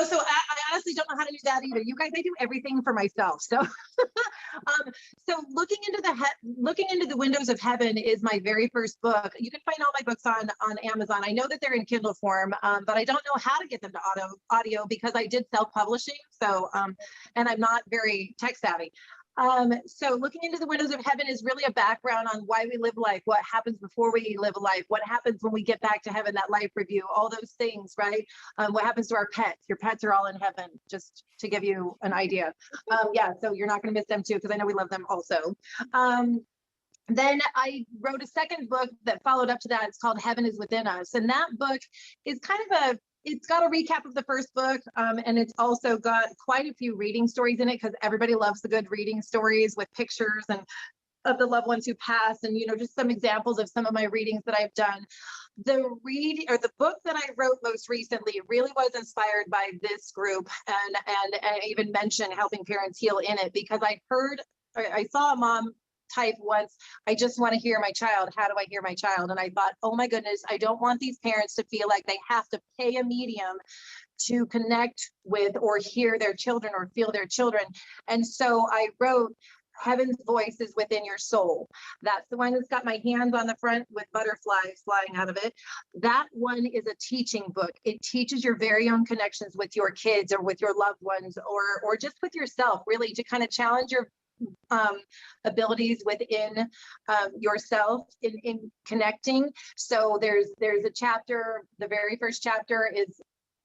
so I honestly don't know how to do that either. You guys, I do everything for myself. So, so looking into the windows of heaven is my very first book. You can find all my books on Amazon. I know that they're in Kindle form, but I don't know how to get them to audio because I did self-publishing. So, and I'm not very tech savvy. So looking into the windows of heaven is really a background on why we live life, what happens before we live a life, what happens when we get back to heaven, that life review, all those things, right? What happens to our pets? Your pets are all in heaven, just to give you an idea. Yeah, so you're not going to miss them too, because I know we love them also. Then I wrote a second book that followed up to that. It's called Heaven is Within Us. And that book is kind of it's got a recap of the first book, and it's also got quite a few reading stories in it because everybody loves the good reading stories with pictures and of the loved ones who passed, and just some examples of some of my readings that I've done. The book that I wrote most recently really was inspired by this group, and I even mentioned helping parents heal in it because I saw a mom type once, I just want to hear my child. How do I hear my child? And I thought, oh my goodness, I don't want these parents to feel like they have to pay a medium to connect with or hear their children or feel their children. And so I wrote Heaven's Voice is Within Your Soul. That's the one that's got my hands on the front with butterflies flying out of it. That one is a teaching book. It teaches your very own connections with your kids or with your loved ones or just with yourself, really, to kind of challenge your abilities within yourself in connecting. So there's a chapter, the very first chapter is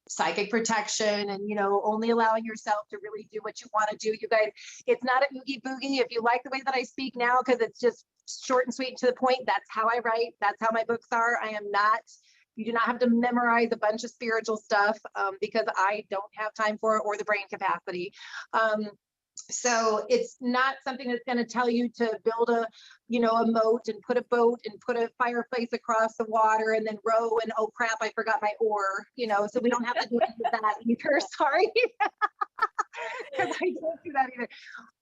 psychic protection and only allowing yourself to really do what you want to do. You guys, it's not a oogie boogie. If you like the way that I speak now, because it's just short and sweet and to the point, that's how I write, that's how my books are. You do not have to memorize a bunch of spiritual stuff because I don't have time for it or the brain capacity. So it's not something that's going to tell you to build a, a moat and put a boat and put a fireplace across the water and then row and, oh crap, I forgot my oar, so we don't have to do any of that either. Sorry. Because I don't do that either.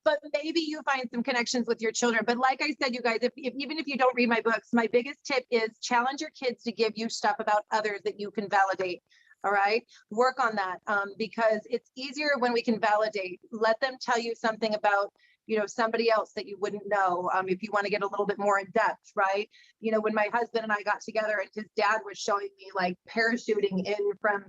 But maybe you find some connections with your children. But like I said, you guys, if even if you don't read my books, my biggest tip is challenge your kids to give you stuff about others that you can validate. All right, work on that, because it's easier when we can validate. Let them tell you something about, somebody else that you wouldn't know, if you want to get a little bit more in depth, right? When my husband and I got together and his dad was showing me like parachuting in from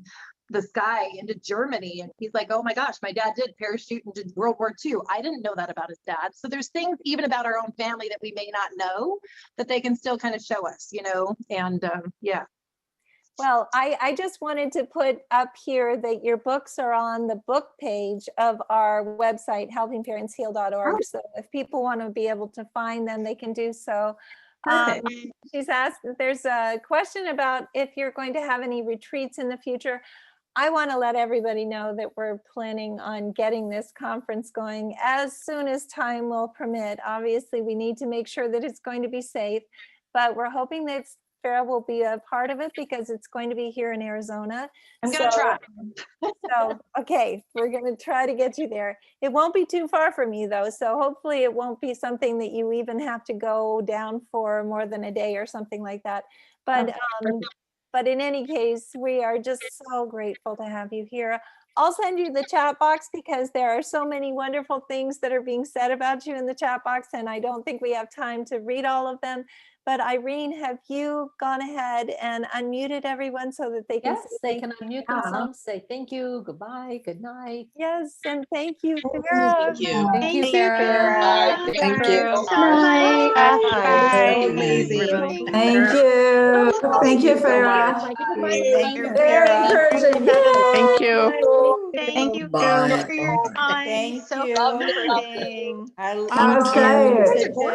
the sky into Germany, and he's like, oh my gosh, my dad did parachute into World War II. I didn't know that about his dad. So there's things even about our own family that we may not know that they can still kind of show us, and yeah.
Well, I just wanted to put up here that your books are on the book page of our website, helpingparentsheal.org. So if people want to be able to find them, they can do so. She's asked, there's a question about if you're going to have any retreats in the future. I want to let everybody know that we're planning on getting this conference going as soon as time will permit. Obviously, we need to make sure that it's going to be safe, but we're hoping that Farah will be a part of it because it's going to be here in Arizona.
I'm going to try.
So, okay, we're going to try to get you there. It won't be too far from you though. So hopefully it won't be something that you even have to go down for more than a day or something like that. But in any case, we are just so grateful to have you here. I'll send you the chat box because there are so many wonderful things that are being said about you in the chat box, and I don't think we have time to read all of them. But Irene, have you gone ahead and unmuted everyone so that they can
Yes, they can unmute themselves, say thank you, goodbye, good night.
Yes, and thank you, Farah.
Thank you.
Thank you, Farah.
Thank you.
Bye.
Bye.
Amazing.
Thank you. Thank you, Farah.
Thank you,
Very
Farah.
encouraging.
Thank you.
Thank you
Bye.
girls for your time.
Thank
So
you.
comforting.
That was great.